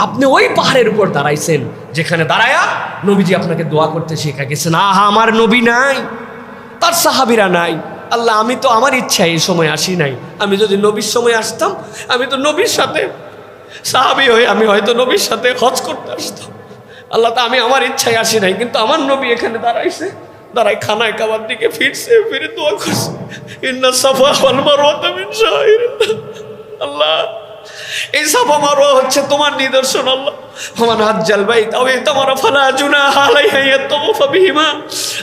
আপনি ওই পাহাড়ের উপর দাঁড়াইছেন যেখানে দাঁড়ায়া নবীজি আপনাকে দোয়া করতে শেখা গেছেন। আহা, আমার নবী নাই, তার সাহাবীরা নাই। আল্লাহ, আমি তো আমার ইচ্ছায় এই সময় আসি নাই। আমি যদি নবীর সময় আসতাম, আমি তো নবীর সাথে সাহাবী হয়ে আমি হয়তো নবীর সাথে হজ করতে আসতাম। আল্লাহ, তা আমি আমার ইচ্ছায় আসি নাই, কিন্তু আমার নবী এখানে দাঁড়াইছে, দাঁড়াই খানায় কাবার দিকে ফিরছে, ফিরে দোয়া করছে, ইন্না সাফা ওয়াল মারওয়াতা মিন শাআইরিল্লাহ। আল্লাহ, এই সাফা মারওয়া হচ্ছে তোমার নিদর্শন। আল্লাহ, ওমান হাজ্জাল বাইত আও ইতামারা ফালা জুনাহা আলাইহি ইয়াতাওয়াফা বিহিমা।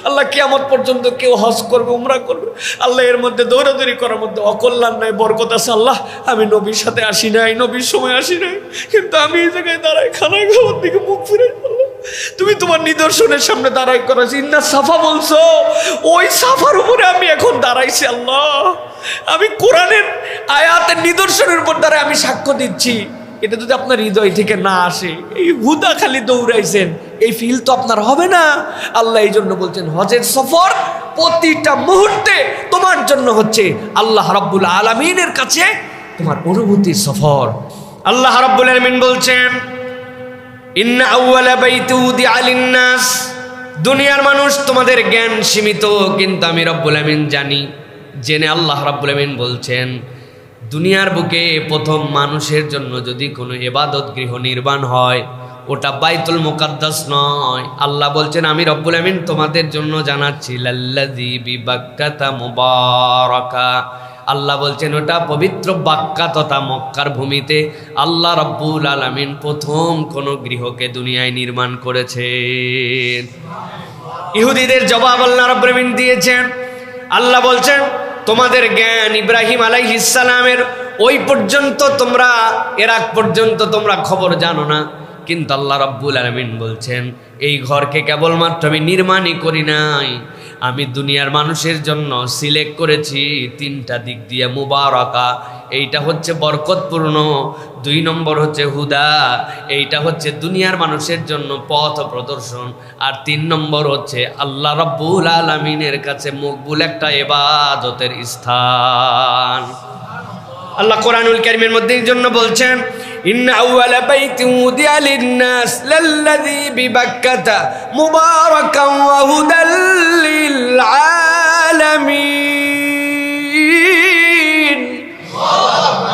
আল্লাহ, কিয়ামত পর্যন্ত কেউ হজ করবে, উমরা করবে, আল্লাহ এর মধ্যে দৌড়াদৌড়ি করার মধ্যে অকল্যাণ নাই, বরকত আছে। আল্লাহ, আমি নবীর সাথে আসি নাই, নবীর সময় আসি নাই, কিন্তু আমি এই জায়গায় দাঁড়াই খানায় খাওয়ার দিকে মুখ ফিরে। আল্লাহ, তুমি তোমার নিদর্শনের সামনে দাঁড়াই করেছি, ইন্না সাফা বলছো, ওই সাফার উপরে আমি এখন দাঁড়াইছি। আল্লাহ, আমি কোরআনের আয়াতের নিদর্শনের উপর দাঁড়ায় আমি সাক্ষ্য দিচ্ছি। এটা যদি আপনার হৃদয় থেকে না আসে, এই হুদা খালি দৌড়াইছেন, এই ফিল তো আপনার হবে না। আল্লাহ এই জন্য বলছেন, হজের সফর প্রতিটা মুহূর্তে তোমার জন্য হচ্ছে আল্লাহ রাব্বুল আলামিনের কাছে তোমার অনুভূতির সফর। আল্লাহ রাব্বুল আলামিন বলছেন, ইন্না আউওয়ালা বাইতি উদিআ লিন-নাস। দুনিয়ার মানুষ তোমাদের জ্ঞান সীমিত, কিন্তু আমি রব্বুল আলামিন জানি। জেনে আল্লাহ রাব্বুল আলামিন বলছেন, দুনিয়ার বুকে প্রথম মানুষের জন্য যদি কোনো ইবাদত গৃহ নির্মাণ হয়, ওটা বাইতুল মুকাদ্দাস নয়। আল্লাহ বলছেন, আমি রব্বুল আমিন তোমাদের জন্য জানাচ্ছি লাল্লাযী বিবাক্কাতা মুবারাকা। আল্লাহ বলছেন, ওটা পবিত্র বাক্কা তথা মক্কার ভূমিতে আল্লাহ রব্বুল আলামিন প্রথম কোন গৃহকে দুনিয়ায় নির্মাণ করেছেন। ইহুদিদের জবাব আল্লাহ রব্বুল আমিন দিয়েছেন। আল্লাহ বলছেন, তোমাদের জ্ঞান ইব্রাহিম আলাইহিস সালামের ওই পর্যন্ত, তোমরা এর আগ পর্যন্ত তোমরা খবর জানো না। কিন্তু আল্লাহ রাব্বুল আলামিন বলছেন, এই ঘরকে কেবলমাত্র আমি নির্মাণই করি নাই, আমি দুনিয়ার মানুষের জন্য সিলেক্ট করেছি তিনটা দিক দিয়ে মুবারাকা। এইটা হচ্ছে বরকতপূর্ণ, 2 নম্বর হচ্ছে হুদা, এইটা হচ্ছে দুনিয়ার মানুষের জন্য পথ প্রদর্শন, আর 3 নম্বর হচ্ছে আল্লাহ রাব্বুল আলামিনের কাছে মকবুল একটা ইবাদতের স্থান। আল্লাহ কোরআনুল কারীমের মধ্যে এই জন্য বলছেন, ইন্না আউওয়ালা বাইতি উদিআ লিন-নাস লাল্লাযী বিবাক্কাতা মুবারাকান ওয়া হুদাল লিল আলামিন।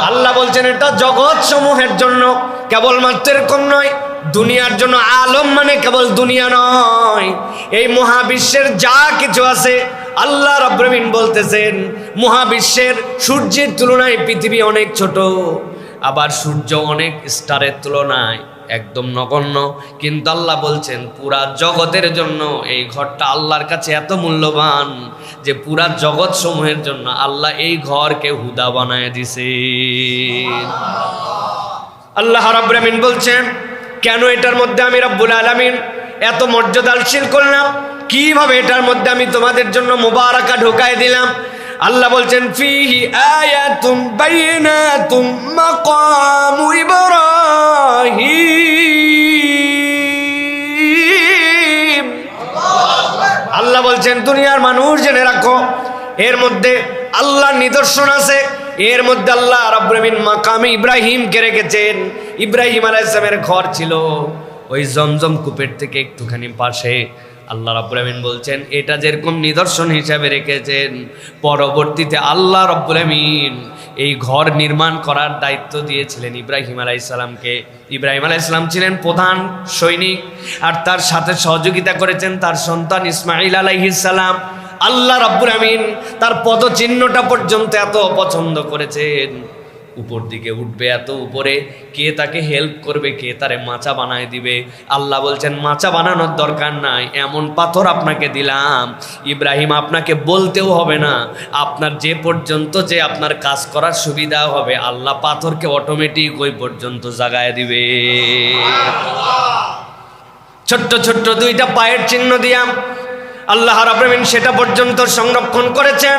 আল্লাহ বলছেন, এটা জগৎ সমূহের জন্য, কেবলমাত্র এরকম নয়, দুনিয়ার জন্য। আলম মানে কেবল দুনিয়া নয়, এই মহাবিশ্বের যা কিছু আছে। আল্লাহ রাব্বুল আমিন বলতেছেন, মহাবিশ্বের সূর্যের তুলনায় পৃথিবী অনেক ছোট, আবার সূর্য অনেক স্টারের তুলনায় একদম নগণ্য। কিন্তু আল্লাহ বলছেন, পুরা জগতের জন্য এই ঘরটা আল্লাহর কাছে এত মূল্যবান যে পুরা জগৎ সমূহের জন্য আল্লাহ এই ঘরকে হুদা বানায় দিছে। আল্লাহ রাব্বুল আমিন বলছেন, কেন এটার মধ্যে আমি রব্বুল আলামিন এত মর্যাদাশীল করলাম, কিভাবে এটার মধ্যে আমি তোমাদের জন্য মুবারাকা ঢুকায় দিলাম। আল্লাহ বলছেন, ফিহি আয়াতুম বাইনাতুম মাকামু ইব্রাহিম। আল্লাহ বলছেন, দুনিয়ার মানুষ জেনে রাখো, এর মধ্যে আল্লাহর নিদর্শন আছে। এর মধ্যে আল্লাহ রাব্বুল আমিন মাকামে ইব্রাহিমকে রেখেছেন। ইব্রাহিম আলাইহিস সালামের ঘর ছিল ওই জমজম কূপের থেকে একটুখানি পাশে। আল্লাহ রাব্বুল আমিন বলছেন, এটা যেরকম নিদর্শন হিসাবে রেখেছেন, পরবর্তীতে আল্লাহ রাব্বুল আমিন এই ঘর নির্মাণ করার দায়িত্ব দিয়েছিলেন ইব্রাহিম আলাইহিস সালামকে। ইব্রাহিম আলাইহিস সালাম ছিলেন প্রধান সৈনিক, আর তার সাথে সহযোগিতা করেছেন তার সন্তান ইসমাঈল আলাইহিস সালাম। আল্লাহ রাব্বুল আমিন তার পদচিহ্নটা পর্যন্ত এত পছন্দ করেছেন, উপর দিকে উঠবে এত উপরে, কে তাকে হেল্প করবে, কে তারে মাচা বানায় দিবে। আল্লাহ বলছেন, মাচা বানানোর দরকার নাই, এমন পাথর আপনাকে দিলাম, ইব্রাহিম আপনাকে বলতেও হবে না, আপনার যে পর্যন্ত যে আপনার কাজ করার সুবিধা হবে, আল্লাহ পাথরকে অটোমেটিক ওই পর্যন্ত জাগায় দিবে। ছোট্ট ছোট্ট 2টা পায়ের চিহ্ন দিয়াম আল্লাহ রাব্বুল আমিন সেটা পর্যন্ত সংরক্ষণ করেছেন।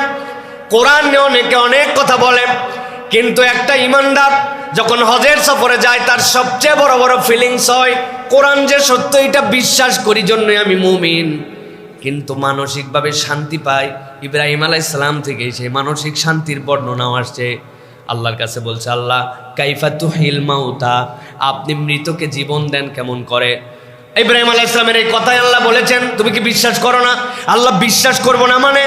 কোরআনে অনেকে অনেক কথা বলেন, কিন্তু একটা ইমানদার যখন হজের সফরে যায়, তার সবচেয়ে বড় বড় ফিলিংস হয়, কোরআন যে সত্য এটা বিশ্বাস করি জন্যই আমি মুমিন। কিন্তু মানসিকভাবে শান্তি পায়। ইব্রাহিম আলাইহিস সালাম থেকে সেই মানসিক শান্তির বর্ণনা আসছে। আল্লাহর কাছে বলছে, আল্লাহ কাইফা তুহিল মাউতা, আপনি মৃতকে জীবন দেন কেমন করে? ইব্রাহিম আলাইহিস সালামের এই কথাই আল্লাহ বলেছেন, তুমি কি বিশ্বাস করো না? আল্লাহ বিশ্বাস করব না মানে?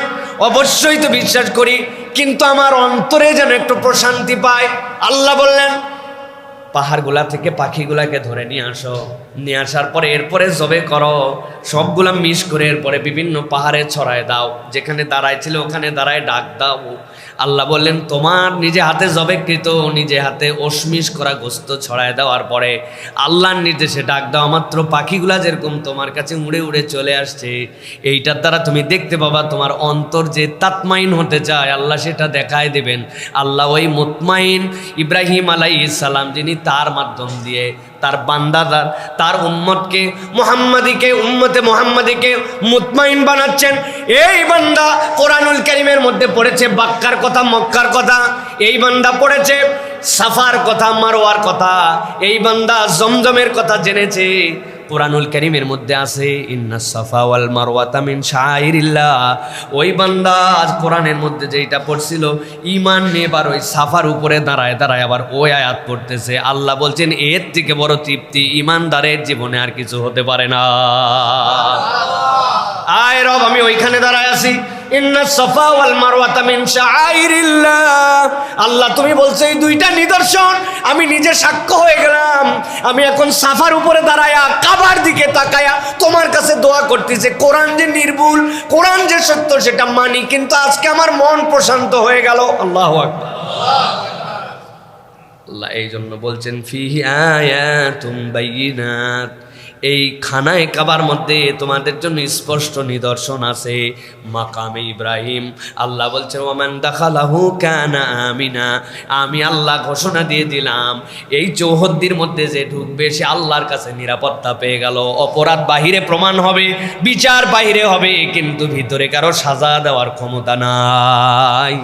অবশ্যই তো বিশ্বাস করি, কিন্তু আমার অন্তরে যেন একটু প্রশান্তি পায়। আল্লাহ বললেন, পাহাড়গুলা থেকে পাখিগুলাকে ধরে নিয়ে আসো, নিয়ে আসার পরে এরপরে জবে করো, সবগুলা মিশ করে এরপরে বিভিন্ন পাহাড়ে ছড়ায় দাও, যেখানে দাঁড়ায় ছিল ওখানে দাঁড়ায় ডাক দাও। আল্লাহ বললেন, তোমার নিজে হাতে জবেকৃত, নিজে হাতে ওশমিশ করা গোস্ত ছড়ায় দেওয়ার পরে আল্লাহর নির্দেশে ডাক দাও, মাত্র পাখিগুলা যেরকম তোমার কাছে উড়ে উড়ে চলে আসছে, এইটার দ্বারা তুমি দেখতে পাবা তোমার অন্তর যে তাতমাইন হতে চায় আল্লাহ সেটা দেখায় দেবেন। আল্লাহ ওই মুতমাইন ইব্রাহিম আলাইহিস সালাম, যিনি তার মাধ্যম দিয়ে তার বান্দাদার, তার উম্মতকে উম্মতে মুহাম্মাদিকে মুতমাইন বানাচ্ছেন। এই বান্দা কোরআনুল কারীমের মধ্যে পড়েছে বাক্কার কথা, মক্কার কথা, এই বান্দা পড়েছে সাফার কথা, মারওয়ার কথা, এই বান্দা জমজমের কথা জেনেছে। কোরআনুল কারীমের মধ্যে আছে ইন্নাস সাফা ওয়াল মারওয়াতা মিন শাআইরিল্লাহ। ওই বান্দা কোরআনের মধ্যে যেটা পড়ছিল ঈমান নিয়ে, এবার ওই সাফার উপরে দাঁড়ায় দাঁড়ায় আবার ওই আয়াত পড়তেছে। আল্লাহ বলছেন, এর থেকে বড় তৃপ্তি ঈমানদারের জীবনে আর কিছু হতে পারে না। আয় রব, আমি ওইখানে দাঁড়ায় আছি, ইন্নাস সাফা ওয়াল মারওয়াতা মিন শাআইরিল্লাহ। আল্লাহ তুমি বলছো এই দুইটা নিদর্শন, আমি নিজে সাক্ষ্য হয়ে গেলাম। আমি এখন সাফার উপরে দাঁড়ায়া কাবার দিকে তাকায়া তোমার কাছে দোয়া করতেছি, কোরআন যে নির্ভুল, কোরআন যে সত্য সেটা মানি, কিন্তু আজকে আমার মন প্রশান্ত হয়ে গেল। আল্লাহু আকবার। আল্লাহ এই জন্য বলছেন ফিহি আয়াতুম বাইয়িনাত, এই খানায় কাবার মধ্যে তোমাদের জন্য স্পষ্ট নিদর্শন আছে। মাকামে ইব্রাহিম আল্লাহ বলছে ওমান দাখালাহু কানা আমিনা, আমি আল্লাহ ঘোষণা দিয়ে দিলাম এই চৌহদ্দির মধ্যে যে ঢুকবে সে আল্লাহর কাছে নিরাপত্তা পেয়ে গেল। অপরাধ বাহিরে প্রমাণ হবে, বিচার বাহিরে হবে, কিন্তু ভিতরে কারো সাজা দেওয়ার ক্ষমতা নাই।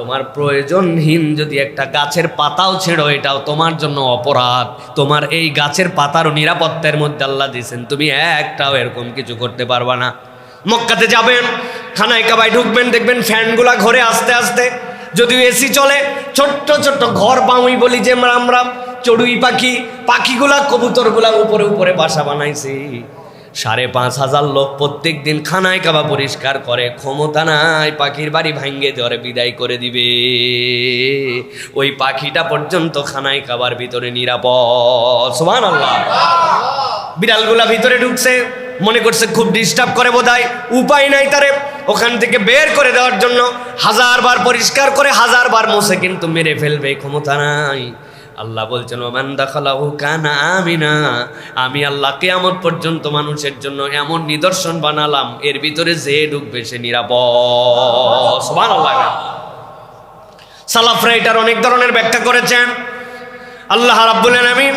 তোমার প্রয়োজনহীন যদি একটা গাছের পাতাও ছেড়ো, এটাও তোমার জন্য অপরাধ। তোমার এই গাছের পাতারও নিরাপত্তার মধ্যে আল্লাহ দিয়েছেন, তুমি একটাও এরকম কিছু করতে পারবা না। মক্কাতে যাবেন, খানায় কাবায় ঢুকবেন, দেখবেন ফ্যানগুলা ঘরে আস্তে আস্তে, যদিও এসি চলে, ছোট্ট ছোট্ট ঘর বাউই বলি যে আমরা, চড়ুই পাখি, পাখিগুলা কবুতরগুলা উপরে উপরে বাসা বানাইছে। 5,500 লোক প্রত্যেক দিন খানায় কাবা পরিষ্কার করে, ক্ষমতা নাই পাখির বাড়ি ভাঙ্গে ধরে বিদায় করে দিবে। ওই পাখিটা পর্যন্ত খানায় কাবার ভিতরে নিরাপদ। সুবহানাল্লাহ। বিড়ালগুলা ভিতরে ঢুকছে, মনে করছে খুব ডিস্টার্ব করে বোধহয়, উপায় নাই তারে ওখান থেকে বের করে দেওয়ার জন্য 1000 বার পরিষ্কার করে 1000 বার মুছে, কিন্তু মেরে ফেলবে, ক্ষমতা নাই। আল্লাহ বলছেন ওমান দাখালাহু কানা আমিনা, আমি আল্লাহ কিয়ামত পর্যন্ত মানুষের জন্য এমন নিদর্শন বানালাম, এর ভিতরে যে ঢুকবে সে নিরাপদ। সুবহানাল্লাহ। সালাফরা এটার অনেক ধরনের ব্যাখ্যা করেছেন। আল্লাহ রাব্বুল আলামিন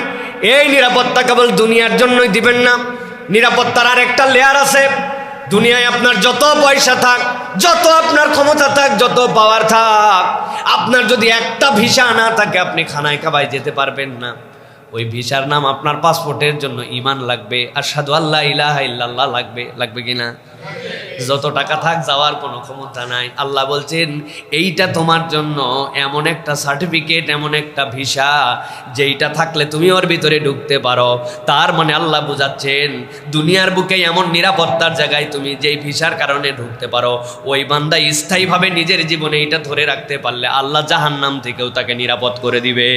এই নিরাপত্তা কেবল দুনিয়ার জন্যই দিবেন না, নিরাপত্তার আর একটা লেয়ার আছে। দুনিয়ায় আপনার যত পয়সা থাক, যত আপনার ক্ষমতা থাক, যত পাওয়ার থাক, আপনার যদি একটা ভিসা না থাকে আপনি খানায় কাবায় যেতে পারবেন না। ওই ভিসার নাম আপনার পাসপোর্টের জন্য ঈমান লাগবে, আশহাদু আল্লা ইলাহা ইল্লাল্লাহ লাগবে, লাগবে কিনা? যত টাকা থাক যাওয়ার কোনো ক্ষমতা নাই। আল্লাহ বলছেন এইটা তোমার জন্য এমন একটা সার্টিফিকেট, এমন একটা ভিসা, যেইটা থাকলে তুমি ওর ভিতরে ঢুকতে পারো। তার মানে আল্লাহ বুঝাচ্ছেন দুনিয়ার বুকে এমন নিরাপত্তার জায়গায় তুমি যেই ভিসার কারণে ঢুকতে পারো, ওই বান্দা স্থায়ীভাবে নিজের জীবনে এইটা ধরে রাখতে পারলে আল্লাহ জাহান্নাম থেকেও তাকে নিরাপদ করে দিবে।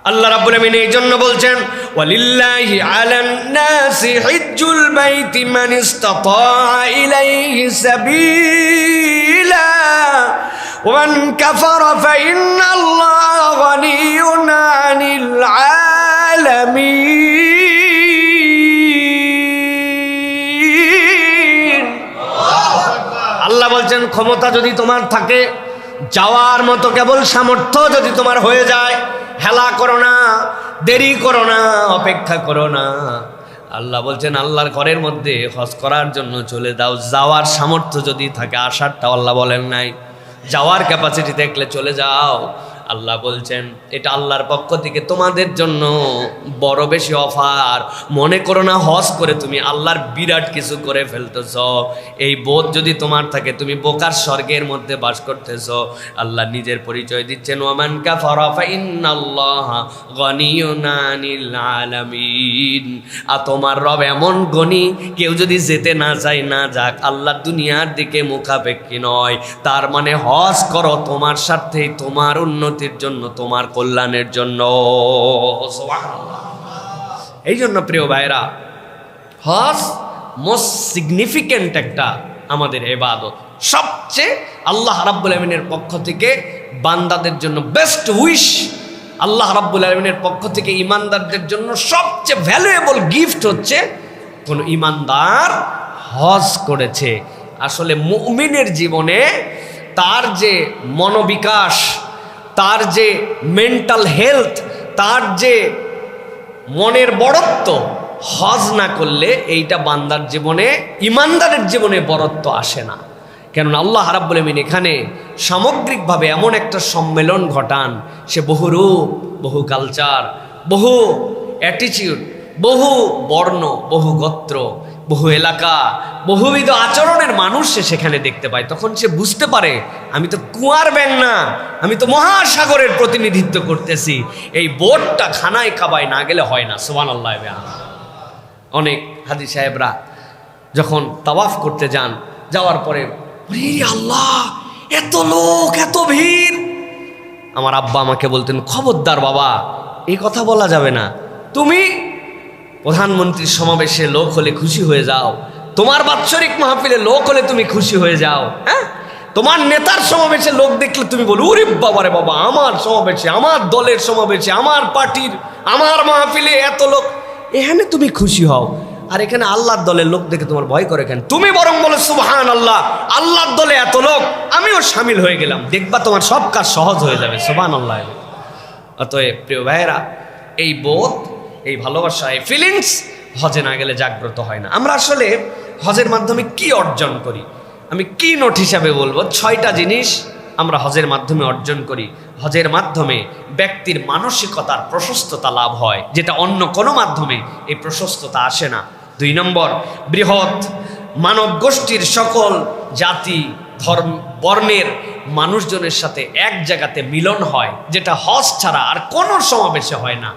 আল্লাহ রাব্বুল আমিন এই জন্য বলছেন ওয়ালিল্লাহি আলান নাসি হিজ্জুল বাইতি মান ইসতাতা ইলাইহি সাবিলা ওয়া মান কাফারা ফা ইন্নাল্লাহা গানিয়্যুন আনিল আলামিন। আল্লাহ বলছেন ক্ষমতা যদি তোমার থাকে, যাওয়ার মতো কেবল সামর্থ্য যদি তোমার হয়ে যায়, হেলা করো না, দেরি করো না, অপেক্ষা করো না। আল্লাহ বলছেন আল্লাহর ঘরের মধ্যে হজ করার জন্য চলে দাও। যাওয়ার সামর্থ্য যদি থাকে, আসারটা আল্লাহ বলেন নাই, যাওয়ার ক্যাপাসিটি দেখলে চলে যাও। আল্লাহ বলছেন এটা আল্লাহর পক্ষ থেকে তোমাদের জন্য বড় বেশি অফার। মনে করো না হজ করে তুমি আল্লাহর বিরাট কিছু করে ফেলতেছ। এই বোধ যদি তোমার থাকে তুমি বোকার স্বর্গের মধ্যে বাস করতেছ। আল্লাহ নিজের পরিচয় দিচ্ছেন, ওয়ামান কাফারা ফাইন্নাল্লাহা গনিয়্যুন আনিল আলামিন। আর তোমার রব এমন গনি, কেউ যদি যেতে না চায় না যাক, আল্লাহ দুনিয়ার দিকে মুখাপেক্ষী নয়। তার মানে হজ করো তোমার স্বার্থেই, তোমার উন্নতির জন্য, তোমার কল্যাণের জন্য। এই জন্য প্রিয় ভাইরা, হজ মোস্ট সিগনিফিক্যান্ট একটা আমাদের ইবাদত। সবচেয়ে আল্লাহ রাব্বুল আলামিনের পক্ষ থেকে বান্দাদের জন্য বেস্ট উইশ। আল্লাহ রাব্বুল আলামিনের পক্ষ থেকে ইমানদারদের জন্য সবচেয়ে ভ্যালুয়েবল গিফট হচ্ছে কোন ইমানদার হজ করেছে। আসলে মুমিনের জীবনে তার যে মনোবিকাশ, তার যে মেন্টাল হেলথ, তার যে মনের বড়ত্ব, হজ না করলে এইটা বান্দার জীবনে, ইমানদারের জীবনে বড়ত্ব আসে না। কেননা আল্লাহ রাব্বুল আলামিন এখানে সামগ্রিকভাবে এমন একটা সম্মেলন ঘটান, সে বহু রূপ, বহু কালচার, বহু অ্যাটিটিউড, বহু বর্ণ, বহু গোত্র, বহু এলাকা, বহুবিধ আচরণের মানুষ সে সেখানে দেখতে পায়। তখন সে বুঝতে পারে আমি তো কুয়ার ব্যাঙ না, আমি তো মহাসাগরের প্রতিনিধিত্ব করতেছি। এই বোটটা খানায় কাবায় না গেলে হয় না। সুবহানাল্লাহ। অনেক হাজী সাহেবরা যখন তাওয়াফ করতে যান, যাওয়ার পরে আল্লাহ এত লোক, এত ভিড়। আমার আব্বা আমাকে বলতেন, খবরদার বাবা, এই কথা বলা যাবে না। তুমি প্রধানমন্ত্রীর সমাবেশে লোক হলে খুশি হয়ে যাও, তোমার বাৎসরিক মাহফিলে লোক হলে তুমি খুশি হয়ে যাও, হ্যাঁ? তোমার নেতার সমাবেশে লোক দেখলে তুমি বলো, ওরে বাবারে বাবা, আমার সমাবেশে, আমার দলের সমাবেশে, আমার পার্টির, আমার মাহফিলে এত লোক, এখানে তুমি খুশি হও। আর এখানে আল্লাহর দলের লোক দেখে তোমার ভয় করে কেন? তুমি বরং বলো সুবহানাল্লাহ, আল্লাহর দলে এত লোক, আমিও শামিল হয়ে গেলাম, দেখবা তোমার সব কাজ সহজ হয়ে যাবে। সুবহানাল্লাহ। অতএব প্রিয় ভাইয়েরা, এই বোধ, এই ভালোবাসা, এই ফিলিংস হজে না গেলে জাগ্রত হয় না। আমরা আসলে হজের মাধ্যমে কি অর্জন করি? আমি কি নোট হিসাবে বলবো, 6টা জিনিস আমরা হজের মাধ্যমে অর্জন করি। হজের মাধ্যমে ব্যক্তির মানসিকতার প্রশস্ততা লাভ হয়, যেটা অন্য কোনো মাধ্যমে এই প্রশস্ততা আসে না। 2 নম্বর, বৃহৎ মানব গোষ্ঠীর সকল জাতি, ধর্ম, বর্ণের মানুষজনের সাথে এক জায়গাতে মিলন হয়, যেটা হজ ছাড়া আর কোনো সমাবেশে হয় না।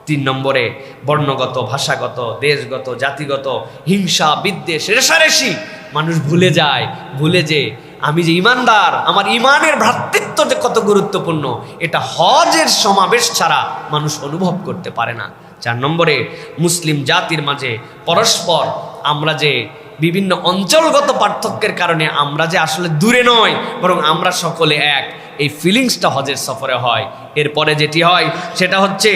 3 নম্বরে, বর্ণগত, ভাষাগত, দেশগত, জাতিগত হিংসা, বিদ্বেষ, রেষারেষি মানুষ ভুলে যায়, ভুলে যে আমি যে ইমানদার, আমার ইমানের ভ্রাতৃত্ব যে কত গুরুত্বপূর্ণ, এটা হজের সমাবেশ ছাড়া মানুষ অনুভব করতে পারে না। 4 নম্বরে, মুসলিম জাতির মাঝে পরস্পর আমরা যে বিভিন্ন অঞ্চলগত পার্থক্যের কারণে আমরা যে আসলে দূরে নয়, বরং আমরা সকলে এক, এই ফিলিংসটা হজের সফরে হয়। এরপরে যেটি হয় সেটা হচ্ছে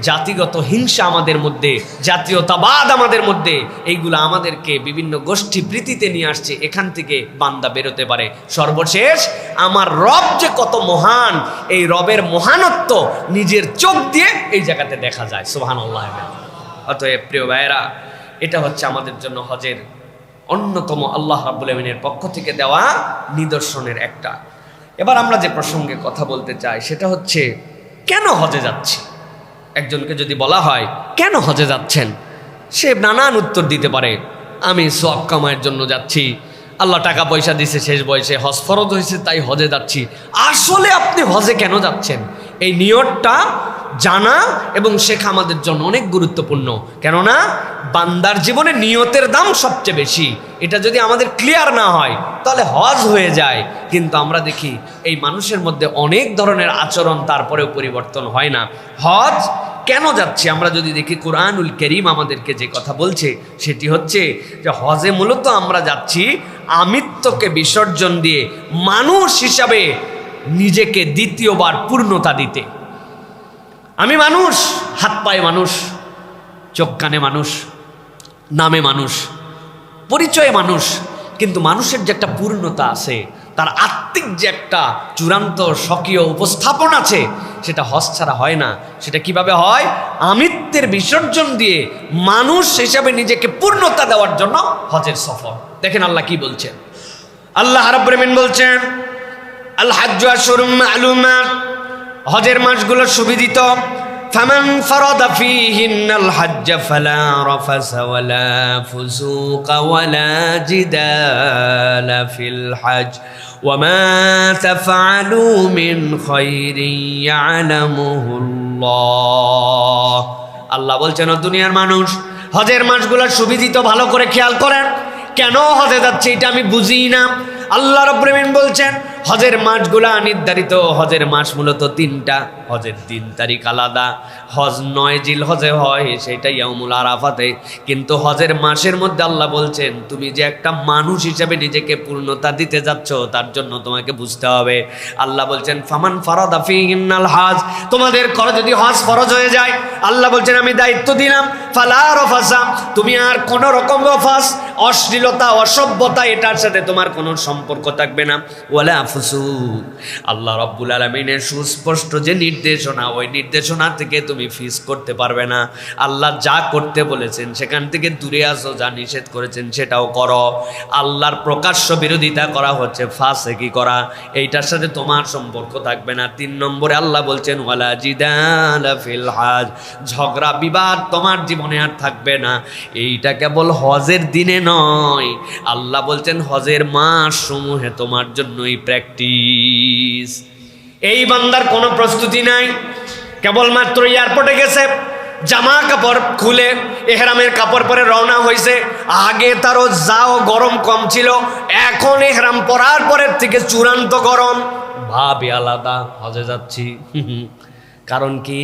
জাতিগত হিংসা আমাদের মধ্যে, জাতীয়তাবাদ আমাদের মধ্যে, এইগুলো আমাদেরকে বিভিন্ন গোষ্ঠী প্রীতিতে নিয়ে আসছে, এখান থেকে বান্দা বেরোতে পারে। সর্বশেষ, আমার রব যে কত মহান, এই রবের মহানত্ব নিজের চোখ দিয়ে এই জায়গাতে দেখা যায়। সুবহানাল্লাহ। অতএব প্রিয় ভাইয়েরা, এটা হচ্ছে আমাদের জন্য হজের অন্যতম আল্লাহ রাব্বুল আলামিনের পক্ষ থেকে দেওয়া নিদর্শনের একটা। এবার আমরা যে প্রসঙ্গে কথা বলতে চাই সেটা হচ্ছে, কেন হজে যাচ্ছি? একজনকে যদি বলা হয় কেন হজে যাচ্ছেন, সে নানান উত্তর দিতে পারে। আমি সওয়াব কামাইয়ের জন্য যাচ্ছি, আল্লাহ টাকা পয়সা দিছে, শেষ বয়সে হজ ফরজ হয়েছে, তাই হজে যাচ্ছি। আসলে আপনি হজে কেন যাচ্ছেন, এই নিয়তটা জানা এবং শেখা আমাদের জন্য অনেক গুরুত্বপূর্ণ। কেননা বান্দার জীবনে নিয়তের দাম সবচেয়ে বেশি। এটা যদি আমাদের ক্লিয়ার না হয় তাহলে হজ হয়ে যায়, কিন্তু আমরা দেখি এই মানুষের মধ্যে অনেক ধরনের আচরণ, তারপরেও পরিবর্তন হয় না। হজ কেন যাচ্ছি আমরা যদি দেখি, কুরআনুল কারীম আমাদেরকে যে কথা বলছে সেটি হচ্ছে যে হজে মূলত আমরা যাচ্ছি আমিত্বকে বিসর্জন দিয়ে মানুষ হিসাবে নিজেকে দ্বিতীয়বার পূর্ণতা দিতে। আমি মানুষ, হাত পায়ে মানুষ, চোখ কানে মানুষ, নামে মানুষ, পরিচয়ে মানুষ, কিন্তু মানুষের যে একটা পূর্ণতা আছে, তার আত্মিক যে একটা চূড়ান্ত স্বকীয় উপস্থাপন আছে, সেটা হজ ছাড়া হয় না। সেটা কিভাবে হয়? আমিত্বের বিসর্জন দিয়ে মানুষ হিসাবে নিজেকে পূর্ণতা দেওয়ার জন্য হজের সফর। দেখেন আল্লাহ কি বলছেন। আল্লাহ রাব্বুল আলামিন বলছেন, আল হাজ্জু আশহুরুম মা'লুমাত হজের মাসগুলো সুবিদিত। ফামান ফারাদা ফীহিন্নাল হজ্জ ফালা রাফাসা ওয়ালা ফুসুকা ওয়ালা জিদালা ফিল হজ্জ ওয়ামা তাফআলু মিন খায়রিন ইয়ালামুহুল্লাহ। আল্লাহ বলছেন, ও দুনিয়ার মানুষ, হজের মাসগুলো সুবিদিত, ভালো করে খেয়াল করেন। কেন হজে যাচ্ছে এটা আমি বুঝি না। আল্লাহ রাব্বুল আলামিন বলছেন, হজের মাসগুলা নির্ধারিত। হজের মাস মূলত তিনটা, হজের 3 তারিখ আলাদা। হজ 9 জিলহজে হয়, সেটা ইয়াউমুল আরাফাতে। কিন্তু হজের মাসের মধ্যে আল্লাহ বলছেন, তুমি যে একটা মানুষ হিসেবে নিজেকে পূর্ণতা দিতে যাচ্ছ, তার জন্য তোমাকে বুঝতে হবে। আল্লাহ বলছেন, ফামান ফারাদা ফীহিন্নাল হজ, তোমাদের করে যদি হজ ফরজ হয়ে যায়, আল্লাহ বলছেন আমি দায়িত্ব দিলাম, ফালা রাফাসা, তুমি আর কোনো রকম রফাস, অশ্লীলতা, অসভ্যতা, এটার সাথে তোমার কোনো সম্পর্ক থাকবে না। ওয়ালা ফুসুক, আল্লাহ রাব্বুল আলামিনের সুস্পষ্ট যে নির্দেশনা, ওই নির্দেশনা থেকে তুমি ফিস করতে পারবে না। আল্লাহ যা করতে বলেছেন সেখান থেকে দূরে আসো, যা নিষেধ করেছেন সেটাও করো। আল্লাহর প্রকাশ্য বিরোধিতা করা হচ্ছে ফাসেকি করা, এইটার সাথে তোমার সম্পর্ক থাকবে না। 3 নম্বরে আল্লাহ বলছেন, ওয়ালা জিদালা ফিল হজ, ঝগড়া বিবাদ তোমার জীবনে আর থাকবে না। এইটা কেবল হজের দিনে নয়, আল্লাহ বলছেন হজের মাস সমূহে তোমার জন্যই প্র্যাকটিস। এই বান্দার কোনো প্রস্তুতি নাই, কেবলমাত্র এয়ারপোর্টে গেছে, জামা কাপড় খুলে এহরামের কাপড় পরে রওনা হয়েছে। আগে তারও যাও গরম কম ছিল, এখন এহরাম পরার পরের থেকে চূড়ান্ত গরম, ভাবই আলাদা, হজে যাচ্ছি। কারণ কি,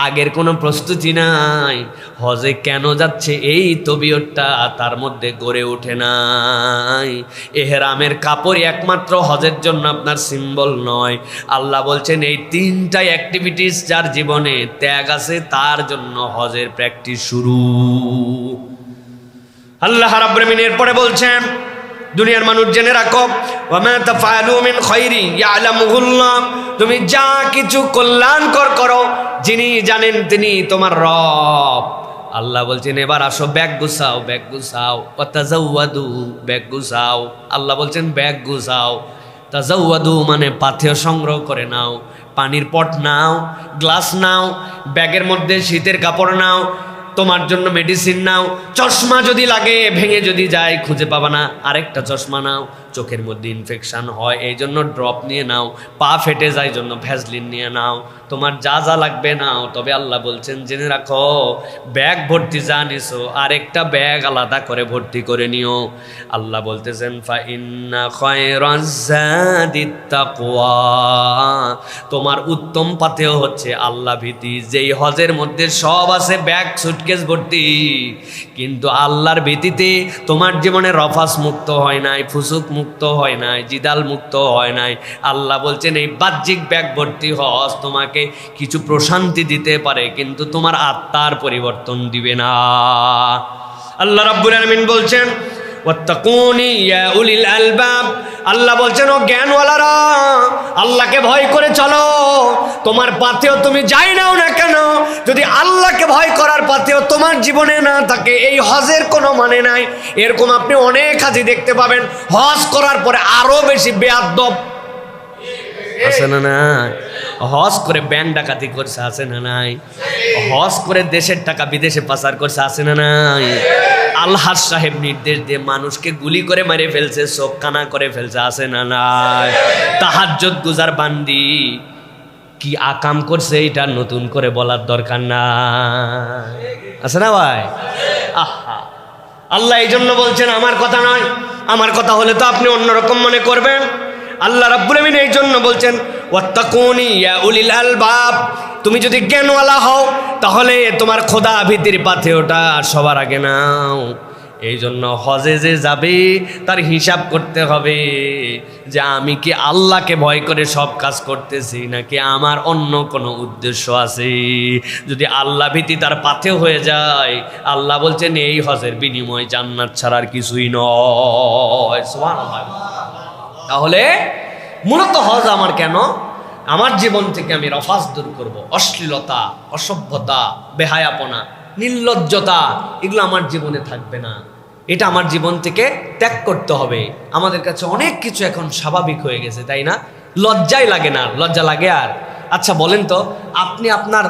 আগের কোনো প্রস্তুতি নাই। হজে কেন যাচ্ছে এই তবিয়তটা তার মধ্যে গড়ে ওঠে নাই। এহরামের কাপড় একমাত্র হজের জন্য আপনার সিম্বল নয়। আল্লাহ বলছেন, এই 3টা অ্যাক্টিভিটিস যার জীবনে ত্যাগ আছে, তার জন্য হজের প্র্যাকটিস শুরু। আল্লাহ রাব্বুল আলামিন এরপরে বলছেন, দুনিয়ার মানুষ জেনে রাখো, ওয়ামা তাফআলু মিন খায়রি ইয়ালামুহুল্লাহ, তুমি যা কিছু কল্যাণকর করো, যিনি জানেন তিনি তোমার রব। আল্লাহ বলছেন, এবার আসো, ব্যাগ গুছাও, ব্যাগ গুছাও, ওয়াতাজাওয়াদু, ব্যাগ গুছাও। আল্লাহ বলছেন ব্যাগ গুছাও। তাজাওয়াদু মানে পাথেয় সংগ্রহ করে নাও, পানির পট নাও, গ্লাস নাও, ব্যাগের মধ্যে শীতের কাপড় নাও, তোমার জন্য মেডিসিন নাও, চশমা যদি লাগে, ভেঙে যদি যায় খুঁজে পাবা না, আরেকটা চশমা নাও। চোখের মধ্যে ইনফেকশন হয় এই জন্য ড্রপ নিয়ে নাও, পা ফেটে যায় জন্য ভ্যাসলিন নিয়ে নাও, তোমার যা যা লাগবে নাও। তবে আল্লাহ বলছেন, জেনে রাখো, ব্যাগ ভর্তি যা নিছো, আরেকটা ব্যাগ আলাদা করে ভর্তি করে নিও। আল্লাহ বলতেছেন, ফা ইন্না খায়রাজ যাদিত তাকওয়া, তোমার উত্তম পাথেয় হচ্ছে আল্লাহ ভীতি। যেই হজের মধ্যে সব আছে, ব্যাগ সুটকেস ভর্তি, কিন্তু আল্লাহর ভীতিতে তোমার জীবনে রফাস মুক্ত হয় নাই, ফুসুক মুক্ত হয় নাই, জিদাল মুক্ত হয় নাই। আল্লাহ বলছেন, এই বাহ্যিক ব্যাগ ভর্তি হজ তোমাকে কিছু প্রশান্তি দিতে পারে, কিন্তু তোমার আত্মার পরিবর্তন দিবে না। আল্লাহ রাব্বুল আলামিন বলছেন, ওয়াত্তাকুনি ইয়া উলিল আলবাব, আল্লাহ বলছেন, ও জ্ঞানওয়ালারা, আল্লাহকে ভয় করে চলো। তোমার পাথেও তুমি যাই নাও না কেন, যদি আল্লাহকে ভয় করার পাথেও তোমার জীবনে না থাকে, এই হজের কোনো মানে নাই। এরকম আপনি অনেক হাজি দেখতে পাবেন, হজ করার পরে আরো বেশি বেয়াদব আছে না নাই? হজ করে ব্যাংক ডাকাতি করছে, আছে না নাই? হজ করে দেশের টাকা বিদেশে পাচার করছে, আছে না নাই? আল্লাহ সাহেব নির্দেশ দিয়ে মানুষকে গুলি করে মেরে ফেলছে, চোখ কানা করে ফেলছে, আছে না নাই? তাহাজ্জুদ গুজার বান্দি কি আকাম করছে, এটা নতুন করে বলার দরকার না, আছে না ভাই? আহা, আল্লাহ এই জন্য বলছেন, আমার কথা নয়, আমার কথা হলে তো আপনি অন্যরকম মনে করবেন। আল্লাহ রাব্বুল আলামিন এই জন্য বলছেন, ওয়াত্তাকুনি ইয়া উলিল আলবাব, তুমি যদি জ্ঞানওয়ালা হও তাহলে তোমার খোদা ভীতির পাথেওটা সবার আগে নাও। এই জন্য হজে যে যাবে তার হিসাব করতে হবে যে আমি কি আল্লাহকে ভয় করে সব কাজ করতেছি নাকি আমার অন্য কোনো উদ্দেশ্য আছে। যদি আল্লাহ ভীতি তার পাথেও হয়ে যায়, আল্লাহ বলছেন এই হজের বিনিময় জান্নাত ছাড়ার কিছুই নয়। সুবহানাল্লাহ। তাহলে মূলত হজ আমার কেন? আমার জীবন থেকে আমি রফাস দূর করব, অশ্লীলতা, অসভ্যতা, বেহায়াপনা, নির্লজ্জতা, এগুলো আমার জীবনে থাকবে না। এটা আমার জীবন থেকে ত্যাগ করতে হবে। আমাদের কাছে অনেক কিছু এখন স্বাভাবিক হয়ে গেছে, তাই না? লজ্জাই লাগে না, লজ্জা লাগে আর আচ্ছা বলেন তো, আপনি আপনার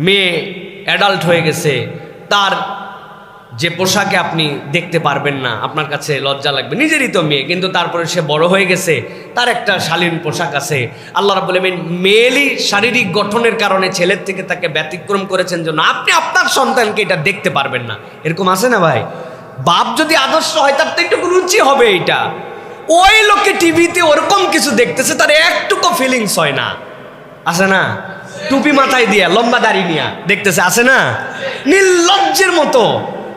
মেয়ে অ্যাডাল্ট হয়ে গেছে, তার যে পোশাকে আপনি দেখতে পারবেন না, আপনার কাছে লজ্জা লাগবে, নিজেরই তো মেয়ে, কিন্তু তারপরে সে বড় হয়ে গেছে, তার একটা শালীন পোশাক আছে। আল্লাহ রাব্বুল আমিন মেয়েলি শারীরিক গঠনের কারণে ছেলের থেকে তাকে ব্যতিক্রম করেছেন জন্য আপনি আপনার সন্তানকে এটা দেখতে পারবেন না। এরকম আছে না ভাই? বাপ যদি আদর্শ হয় তার তো একটু রুচি হবে এইটা। ওই লোকে টিভিতে ওরকম কিছু দেখতেছে, তার একটুকু ফিলিংস হয় না, আছে না? টুপি মাথায় দিয়া লম্বা দাড়ি নিয়া দেখতেছে, আছে না? নির্লজ্জের মতো।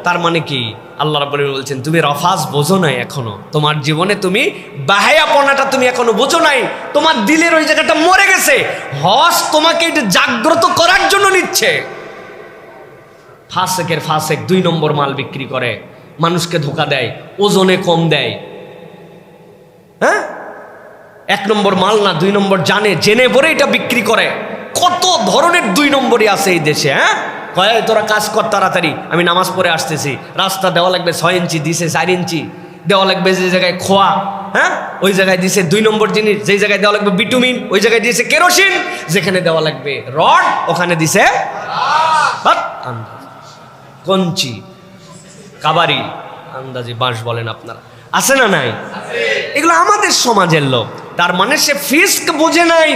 তার মানে কি আল্লাহ রাব্বুল আলামিন বলছেন তুমি রফাজ বোঝো নাই এখনো, তোমার জীবনে তুমি বাহায়াপনাটা তুমি এখনো বোঝো নাই, তোমার দিলের ওই জায়গাটা মরে গেছে। হজ তোমাকে এটা জাগ্রত করার জন্য নিচ্ছে। ফাসেকের ফাসেক 2 নম্বর মাল বিক্রি করে, মানুষকে ধোকা দেয়, ওজনে কম দেয়। হ্যাঁ, 1 নম্বর মাল না, 2 নম্বর জেনে পরে এটা বিক্রি করে। কত ধরনের 2 নম্বরই আছে এই দেশে। হ্যাঁ, কয় তোরা কাজ কর তাড়াতাড়ি, আমি নামাজ পড়ে আসতেছি। রাস্তা দেওয়া লাগবে 6 ইঞ্চি, দিছে 4 ইঞ্চি। দেওয়া লাগবে যে জায়গায় খোয়া, হ্যাঁ ওই জায়গায় দিছে 2 নম্বর জিনিস। যেই জায়গায় দেওয়া লাগবে বিটুমিন, ওই জায়গায় দিয়েছে কেরোসিন। যেখানে দেওয়া লাগবে রড, ওখানে দিছে কঞ্চি, কাবারি, আন্দাজি বাঁশ বলেন আপনারা, আছে না নাই? এগুলো আমাদের সমাজের লোক। তার মানে সে ফিস্ক বোঝে নাই।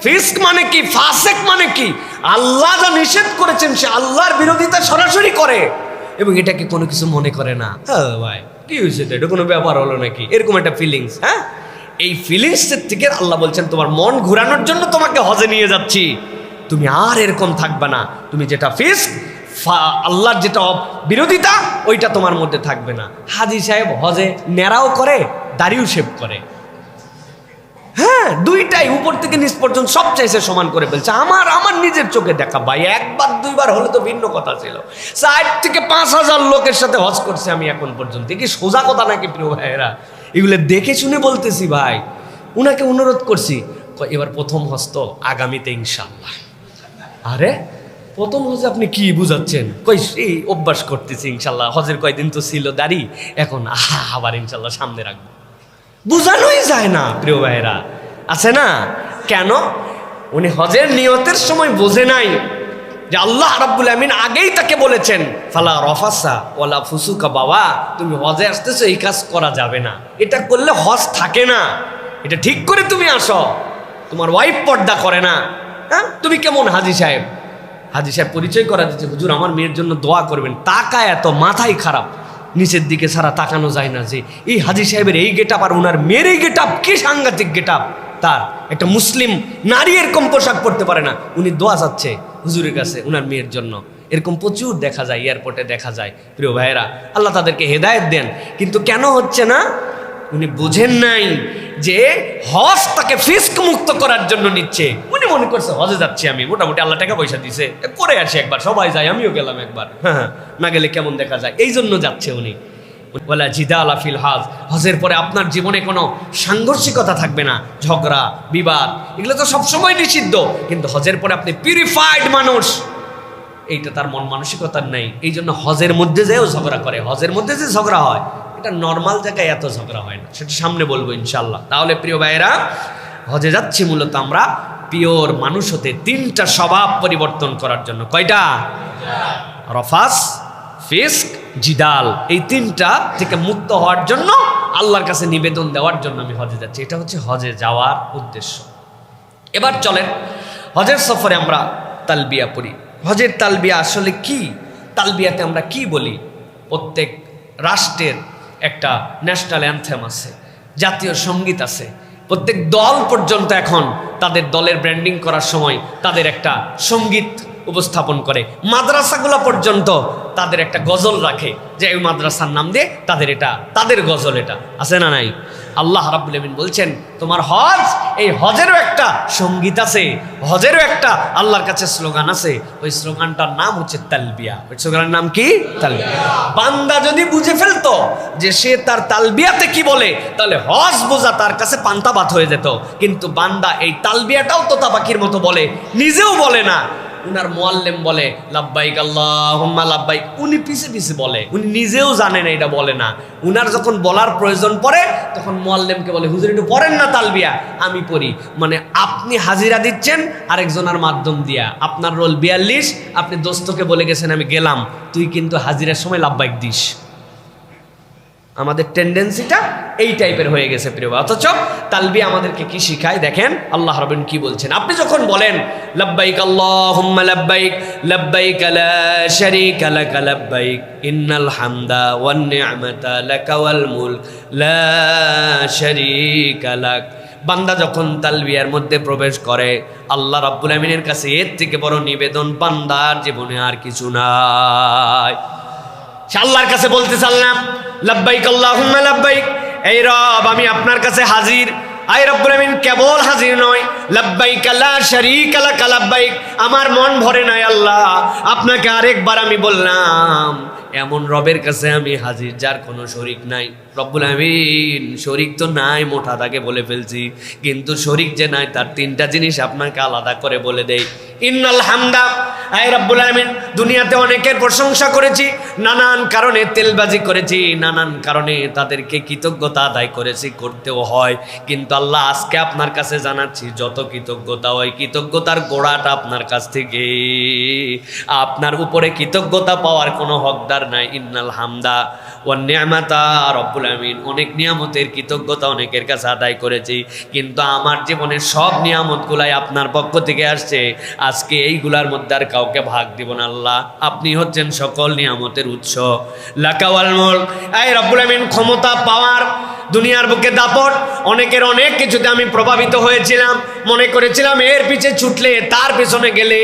ফিস্ক মানে কি, ফাসেক মানে কি? আল্লাহ যা নিষেধ করেছেন সে আল্লাহর বিরোধিতা সরাসরি করে এবং এটাকে কোনো কিছু মনে করে না। হ্যাঁ ভাই, কি হয়েছে, এটা কোনো ব্যাপার হলো নাকি, এরকম একটা ফিলিংস। হ্যাঁ, এই ফিলিংসের থেকে আল্লাহ বলছেন তোমার মন ঘুরানোর জন্য তোমাকে হজে নিয়ে যাচ্ছি, তুমি আর এরকম থাকবে না। তুমি যেটা ফিস্ক, আল্লাহর যেটা বিরোধিতা, ওইটা তোমার মধ্যে থাকবে না। হাজী সাহেব হজে নেড়াও করে, দাড়িও শেভ করে। হ্যাঁ, দুইটাই উপর থেকে নিচ পর্যন্ত সব চাইছে সমান করে ফেলছে। আমার নিজের চোখে দেখা ভাই, 1বার 2বার হলে তো ভিন্ন কথা ছিল। 4 থেকে 5,000 লোকের সাথে হজ করছে আমি এখন পর্যন্ত। কি সোজা কথা নাকি প্রিয় ভাইয়েরা? এগুলো দেখে শুনে বলতেছি ভাই। উনাকে অনুরোধ করছি, এবার প্রথম হজ তো আগামীতে ইনশাল্লাহ। আরে প্রথম হজে আপনি কি বুঝাচ্ছেন? কই এই অভ্যাস করতেছি ইনশাল্লাহ, হজের কয়দিন তো ছিল দাড়ি, এখন আবার ইনশাল্লাহ সামনে রাখবো। বুঝানোই যায় না প্রিয় ভাইয়েরা, আছে না? কেন? উনি হজের নিয়তের সময় বোঝে নাই যে আল্লাহ রাব্বুল আমিন আগেই তাকে বলেছেন ফালা রফাসা ওয়ালা ফুসুকা। বাবা, তুমি হজে আসতেছো, এই কাজ করা যাবে না, এটা করলে হজ থাকে না, এটা ঠিক করে তুমি আসো। তোমার ওয়াইফ পর্দা করে না। হ্যাঁ, তুমি কেমন হাজী সাহেব? হাজী সাহেব পরিচয় করা দিচ্ছে, হুজুর আমার মেয়ের জন্য দোয়া করবেন। তাকায় এত মাথাই খারাপ, নিচের দিকে ছাড়া তাকানো যায় না যে এই হাজী সাহেবের এই গেট আপ আর ওনার মেয়ের এই গেট আপ, কি সাংঘাতিক গেট আপ তার। একটা মুসলিম নারী এরকম পোশাক পরতে পারে না। উনি দোয়া চাচ্ছে হুজুরের কাছে ওনার মেয়ের জন্য। এরকম প্রচুর দেখা যায়, এয়ারপোর্টে দেখা যায়। প্রিয় ভাইয়েরা, আল্লাহ তাদেরকে হেদায়েত দেন। কিন্তু কেন হচ্ছে না? উনি বুঝেন নাই যে হজ তাকে ফিস্ক মুক্ত করার জন্য নিচ্ছে। উনি মনে করছে হজে যাচ্ছি আমি, মোটামুটি আল্লাহ টাকা পয়সা দিছে, করে আসি একবার, সবাই যায়, আমিও গেলাম একবার, হ্যাঁ না গেলে কেমন দেখা যায়, এই জন্য যাচ্ছে উনি। ওয়ালা জিদালা ফিল হজ, হজের পরে আপনার জীবনে কোনো সাংঘর্ষিকতা থাকবে না, ঝগড়া বিবাদ এগুলো তো সবসময় নিষিদ্ধ। কিন্তু হজের পরে আপনি পিউরিফাইড মানুষ, এইটা তার মন মানসিকতার নেই। এই জন্য হজের মধ্যে যেও ঝগড়া করে। হজের মধ্যে যে ঝগড়া হয় এটা নর্মাল জায়গায় এত ঝগড়া হয় না, সেটা সামনে বলবো ইনশাল্লাহ। তাহলে প্রিয় ভাইয়েরা, হজে যাচ্ছি মূলত আমরা পিওর মানুষ হতে, 3টা স্বভাব পরিবর্তন করার জন্য। কয়টা? রফাস, ফিস্ক, জিদাল, এই 3টা থেকে মুক্ত হওয়ার জন্য, আল্লাহর কাছে নিবেদন দেওয়ার জন্য আমি হজে যাচ্ছি। এটা হচ্ছে হজে যাওয়ার উদ্দেশ্য। এবার চলেন হজের সফরে আমরা তালবিয়া পড়ি। হজের তালবিয়া আসলে কি? তালবিয়াতে আমরা কি বলি? প্রত্যেক রাষ্ট্রের একটা ন্যাশনাল অ্যানথেম আছে, জাতীয় সঙ্গীত আছে। প্রত্যেক দল পর্যন্ত এখন তাদের দলের ব্র্যান্ডিং করার সময় তাদের একটা সঙ্গীত উপস্থাপন করে। মাদ্রাসাগুলো পর্যন্ত তাদের একটা গজল রাখে, যে ওই মাদ্রাসার নাম দিয়ে তাদের এটা, তাদের গজল এটা, আছে না নাই? আল্লাহ রাব্বুল আমিন বলছেন তোমার হজ, এই হজেরও একটা সঙ্গীত আছে, হজেরও একটা আল্লাহর কাছে স্লোগান আছে। ওই স্লোগানটার নাম হচ্ছে তালবিয়া। ওই স্লোগানের নাম কি? তালবিয়া। বান্দা যদি বুঝে ফেলতো যে সে তার তালবিয়াতে কি বলে, তাহলে হজ বোঝা তার কাছে পান্তা ভাত হয়ে যেত। কিন্তু বান্দা এই তালবিয়াটাও তোতা পাখির মতো বলে, নিজেও বলে না, উনার মুআল্লিম বলে লাব্বাইক আল্লাহুম্মা লাব্বাইক, উনি পিছে পিছে বলে, উনি নিজেও জানেন এটা বলে না। উনার যখন বলার প্রয়োজন পড়ে তখন মুআল্লিমকে বলে হুজুর একটু পড়েন না তালবিয়া, আমি পড়ি। মানে আপনি হাজিরা দিচ্ছেন আরেকজনের মাধ্যম দিয়া, আপনার রোল 42, আপনি দোস্তকে বলে গেছেন আমি গেলাম, তুই কিন্তু হাজিরার সময় লাব্বাইক দিস। আমাদের টেন্ডেন্সিটা এই টাইপের হয়ে গেছে প্রিয়। অথচ তালবিয়া আমাদেরকে কি শিখায় দেখেন, আল্লাহ রাব্বুল কি বলছেন। আপনি যখন বলেন লাব্বাইক আল্লাহুম্মা লাব্বাইক লাব্বাইক লা শারীকা লাক লাব্বাইক ইন্নাল হামদা ওয়ান নি'মাতা লাকা ওয়াল মুলক লা শারীকা লাক, বান্দা যখন তালবিয়ার মধ্যে প্রবেশ করে আল্লাহ রাব্বুল আমিনের কাছে এর থেকে বড় নিবেদন বান্দার জীবনে আর কিছু নাই। সে আল্লাহর কাছে বলতে চাল্লাম লাব্বাইক আল্লাহুম্মা লাব্বাইক, এই রব আমি আপনার কাছে হাজির। আই রব্বুল আমিন কেবল হাজির নয়, লাব্বাইক লা শারীকা লাক লাব্বাইক, আমার মন ভরে নাই আল্লাহ, আপনাকে আরেকবার আমি বললাম এমন রবের কাছে আমি হাজির যার কোনো শরীক নাই। রব্বুল আমিন শরীক তো নাই, মোটা দাগে বলে ফেলছি, কিন্তু শরীক যে নাই তার তিনটা জিনিস আপনাকে আলাদা করে বলে দেই। ইন্নাল হামদা, আয় রব্বুল আমিন দুনিয়াতে অনেকের প্রশংসা করেছি, নানান কারণে তেলবাজি করেছি, নানান কারণে তাদেরকে কৃতজ্ঞতা আদায় করেছি, করতেও হয়। কিন্তু আল্লাহ আজকে আপনার কাছে জানাচ্ছি যত কৃতজ্ঞতা হয় কৃতজ্ঞতার গোড়াটা আপনার কাছ থেকে, আপনার উপরে কৃতজ্ঞতা পাওয়ার কোনো হকদার নাই। ইন্নাল হামদা ওয়ান নি'মাতা, রব্বুল আমিন অনেক নিয়ামতের কৃতজ্ঞতা অনেকের কাছে আদায় করেছি, কিন্তু আমার জীবনের সব নিয়ামতগুলাই আপনার পক্ষ থেকে আসছে, আজকে এইগুলার মধ্যে আর কাউকে ভাগ দিব না। আল্লাহ আপনি হচ্ছেন সকল নিয়ামতের উৎস। লাকা ওয়াল মুলক, এই রব্বুল আমিন ক্ষমতা পাওয়ার দুনিয়ার বুকে দাপট, অনেকের অনেক কিছুতে আমি প্রভাবিত হয়েছিলাম, মনে করেছিলাম এর পিছে ছুটলে তার পেছনে গেলে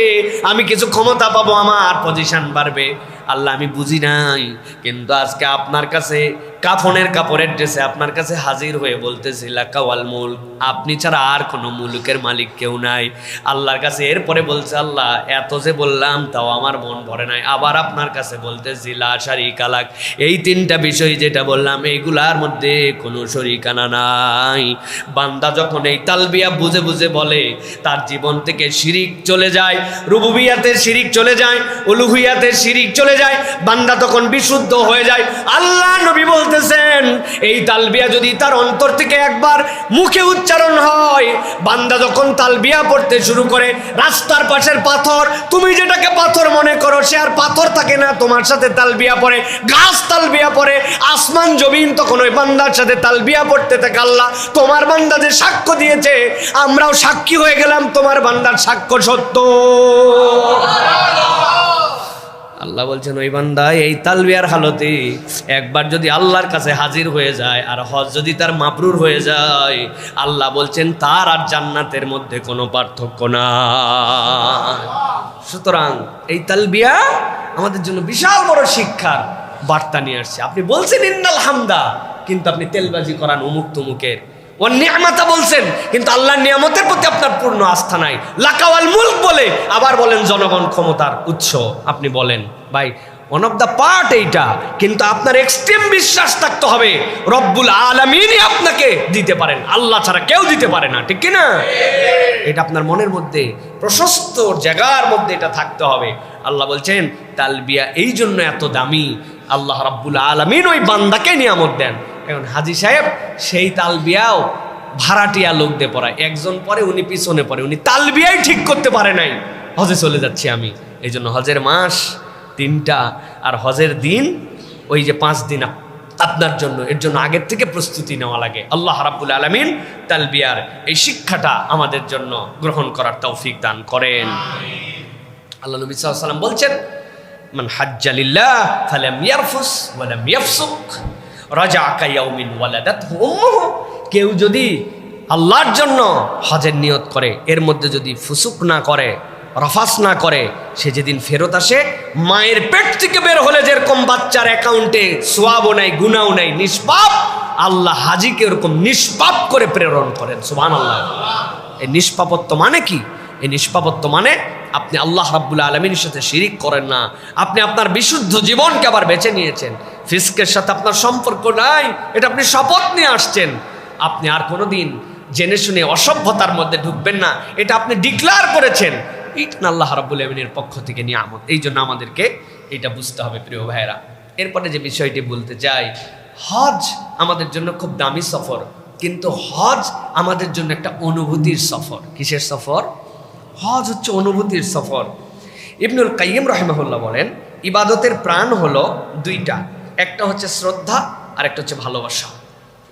আমি কিছু ক্ষমতা পাবো, আমার পজিশন বাড়বে। আল্লাহ আমি বুঝি নাই, কিন্তু আজকে আপনার কাছে কাফনের কাপড়ের ড্রেসে আপনার কাছে হাজির হয়ে বলতেছি লাকা ওয়াল মুলক, আপনি ছাড়া আর কোনো মুলুকের মালিক কেউ নাই। আল্লাহর কাছে এরপরে বলছে আল্লাহ এত যে বললাম তাও আমার মন ভরে নাই, আবার আপনার কাছে বলতেছি লা শারীকা লাক, এই তিনটা বিষয় যেটা বললাম এইগুলার মধ্যে কোনো শরীকানা নাই। বান্দা যখন এই তালবিয়া বুঝে বুঝে বলে তার জীবন থেকে শিরিক চলে যায়, রুবুবিয়াতের শিরিক চলে যায়, উলুহিয়াতের শিরিক চলে যায়, বান্দা তখন বিশুদ্ধ হয়ে যায়। আল্লাহ নবী বলতেছেন এই তালবিয়া যদি তার অন্তর থেকে একবার মুখে উচ্চারণ হয়, বান্দা যখন তালবিয়া পড়তে শুরু করে রাস্তার পাশের পাথর, তুমি যেটাকে পাথর মনে করো সে আর পাথর থাকে না, তোমার সাথে তালবিয়া পড়ে, গাছ তালবিয়া পড়ে, আসমান জমিন তখন ওই বান্দার সাথে তালবিয়া পড়তে থাকে। আল্লাহ তোমার বান্দা যে সাক্ষ্য দিয়েছে আমরাও সাক্ষী হয়ে গেলাম, তোমার বান্দার সাক্ষ্য সত্য। আল্লাহ বলছেন ওই বান্দা এই তালবিয়ার হালতে একবার যদি আল্লাহর কাছে হাজির হয়ে যায় আর হজ যদি তার মাবরুর হয়ে যায়, আল্লাহ বলছেন তার আর জান্নাতের মধ্যে কোনো পার্থক্য নাই। সুতরাং এই তালবিয়া আমাদের জন্য বিশাল বড় শিক্ষার বার্তা নিয়ে আসছে। আপনি বলছেন ইন্নাল হামদা, কিন্তু আপনি তেলবাজি করান অমুক তমুকের, ও নিয়ামতা বলছেন কিন্তু আল্লাহর নিয়ামতের প্রতি আপনার পূর্ণ আস্থা নাই। লাকা ওয়াল মুলক বলে আবার বলেন জনগণ ক্ষমতার উৎস, আপনি বলেন ভাই ওয়ান অফ দ্য পার্ট এইটা, কিন্তু আপনার এক্সট্রিম বিশ্বাস থাকতে হবে রব্বুল আলামিনই আপনাকে দিতে পারেন, আল্লাহ ছাড়া কেউ দিতে পারে না, ঠিক কিনা? এটা আপনার মনের মধ্যে প্রশস্ত জায়গার মধ্যে এটা থাকতে হবে। আল্লাহ বলছেন তালবিয়া এই জন্য এত দামি, আল্লাহ রাব্বুল আলামিন ওই বান্দাকে নিয়ামত দেন। এখন হাজী সাহেব সেই তালবিয়াও ভাড়াটিয়া লোক দিয়ে পড়ায়, একজন পরে উনি পিছনে পড়ে, উনি তালবিয়াই ঠিক করতে পারে নাই, হজে চলে যাচ্ছি আমি। এই জন্য হজের মাস 3টা আর হজের দিন ওই যে 5 দিন আপনার জন্য, এর জন্য আগের থেকে প্রস্তুতি নেওয়া লাগে। আল্লাহ রাব্বুল আলামিন তালবিয়ার এই শিক্ষাটা আমাদের জন্য গ্রহণ করার তৌফিক দান করেন। আল্লাহ নবী সাল্লাল্লাহু আলাইহি ওয়াসাল্লাম বলছেন মান হাজ্জা লিল্লাহ ফালাম ইয়ারফুস ওয়া লাম ইয়াফসুক রাজাকা ইয়াউমিন ওয়ালাদাতহু উম্মুহু, কেউ যদি আল্লাহর জন্য হজের নিয়ত করে এর মধ্যে যদি ফুসুক না করে, রফাস না করে, সে যেদিন ফেরত আসে মায়ের পেট থেকে বের হলে যেরকম বাচ্চার অ্যাকাউন্টে সোয়াবও নাই গুনাহও নাই নিষ্পাপ, আল্লাহ হাজীকে এরকম নিষ্পাপ করে প্রেরণ করেন। সুবহানাল্লাহ। এই নিষ্পাপত্ব মানে কি? এই নিষ্পাপত্ব মানে আপনি আল্লাহ রাব্বুল আলামিনের সাথে শিরিক করেন না, আপনি আপনার বিশুদ্ধ জীবনকে আবার বেছে নিয়েছেন, ফিসকের সাথে আপনার সম্পর্ক নাই, এটা আপনি শপথ নিয়ে আসছেন, আপনি আর কোনোদিন জেনে শুনে অসভ্যতার মধ্যে ঢুকবেন না, এটা আপনি ডিক্লেয়ার করেছেন। এইটা না আল্লাহ রাব্বুল আমিনের পক্ষ থেকে নিয়ামত। এই জন্য আমাদেরকে এটা বুঝতে হবে প্রিয় ভাইয়েরা। এরপরে যে বিষয়টি বলতে চাই, হজ আমাদের জন্য খুব দামি সফর, কিন্তু হজ আমাদের জন্য একটা অনুভূতির সফর। কিসের সফর? হজ হচ্ছে অনুভূতির সফর। ইবনুল কাইয়িম রাহিমাহুল্লাহ বলেন, ইবাদতের প্রাণ হলো দুইটা, একটা হচ্ছে শ্রদ্ধা আর একটা হচ্ছে ভালোবাসা।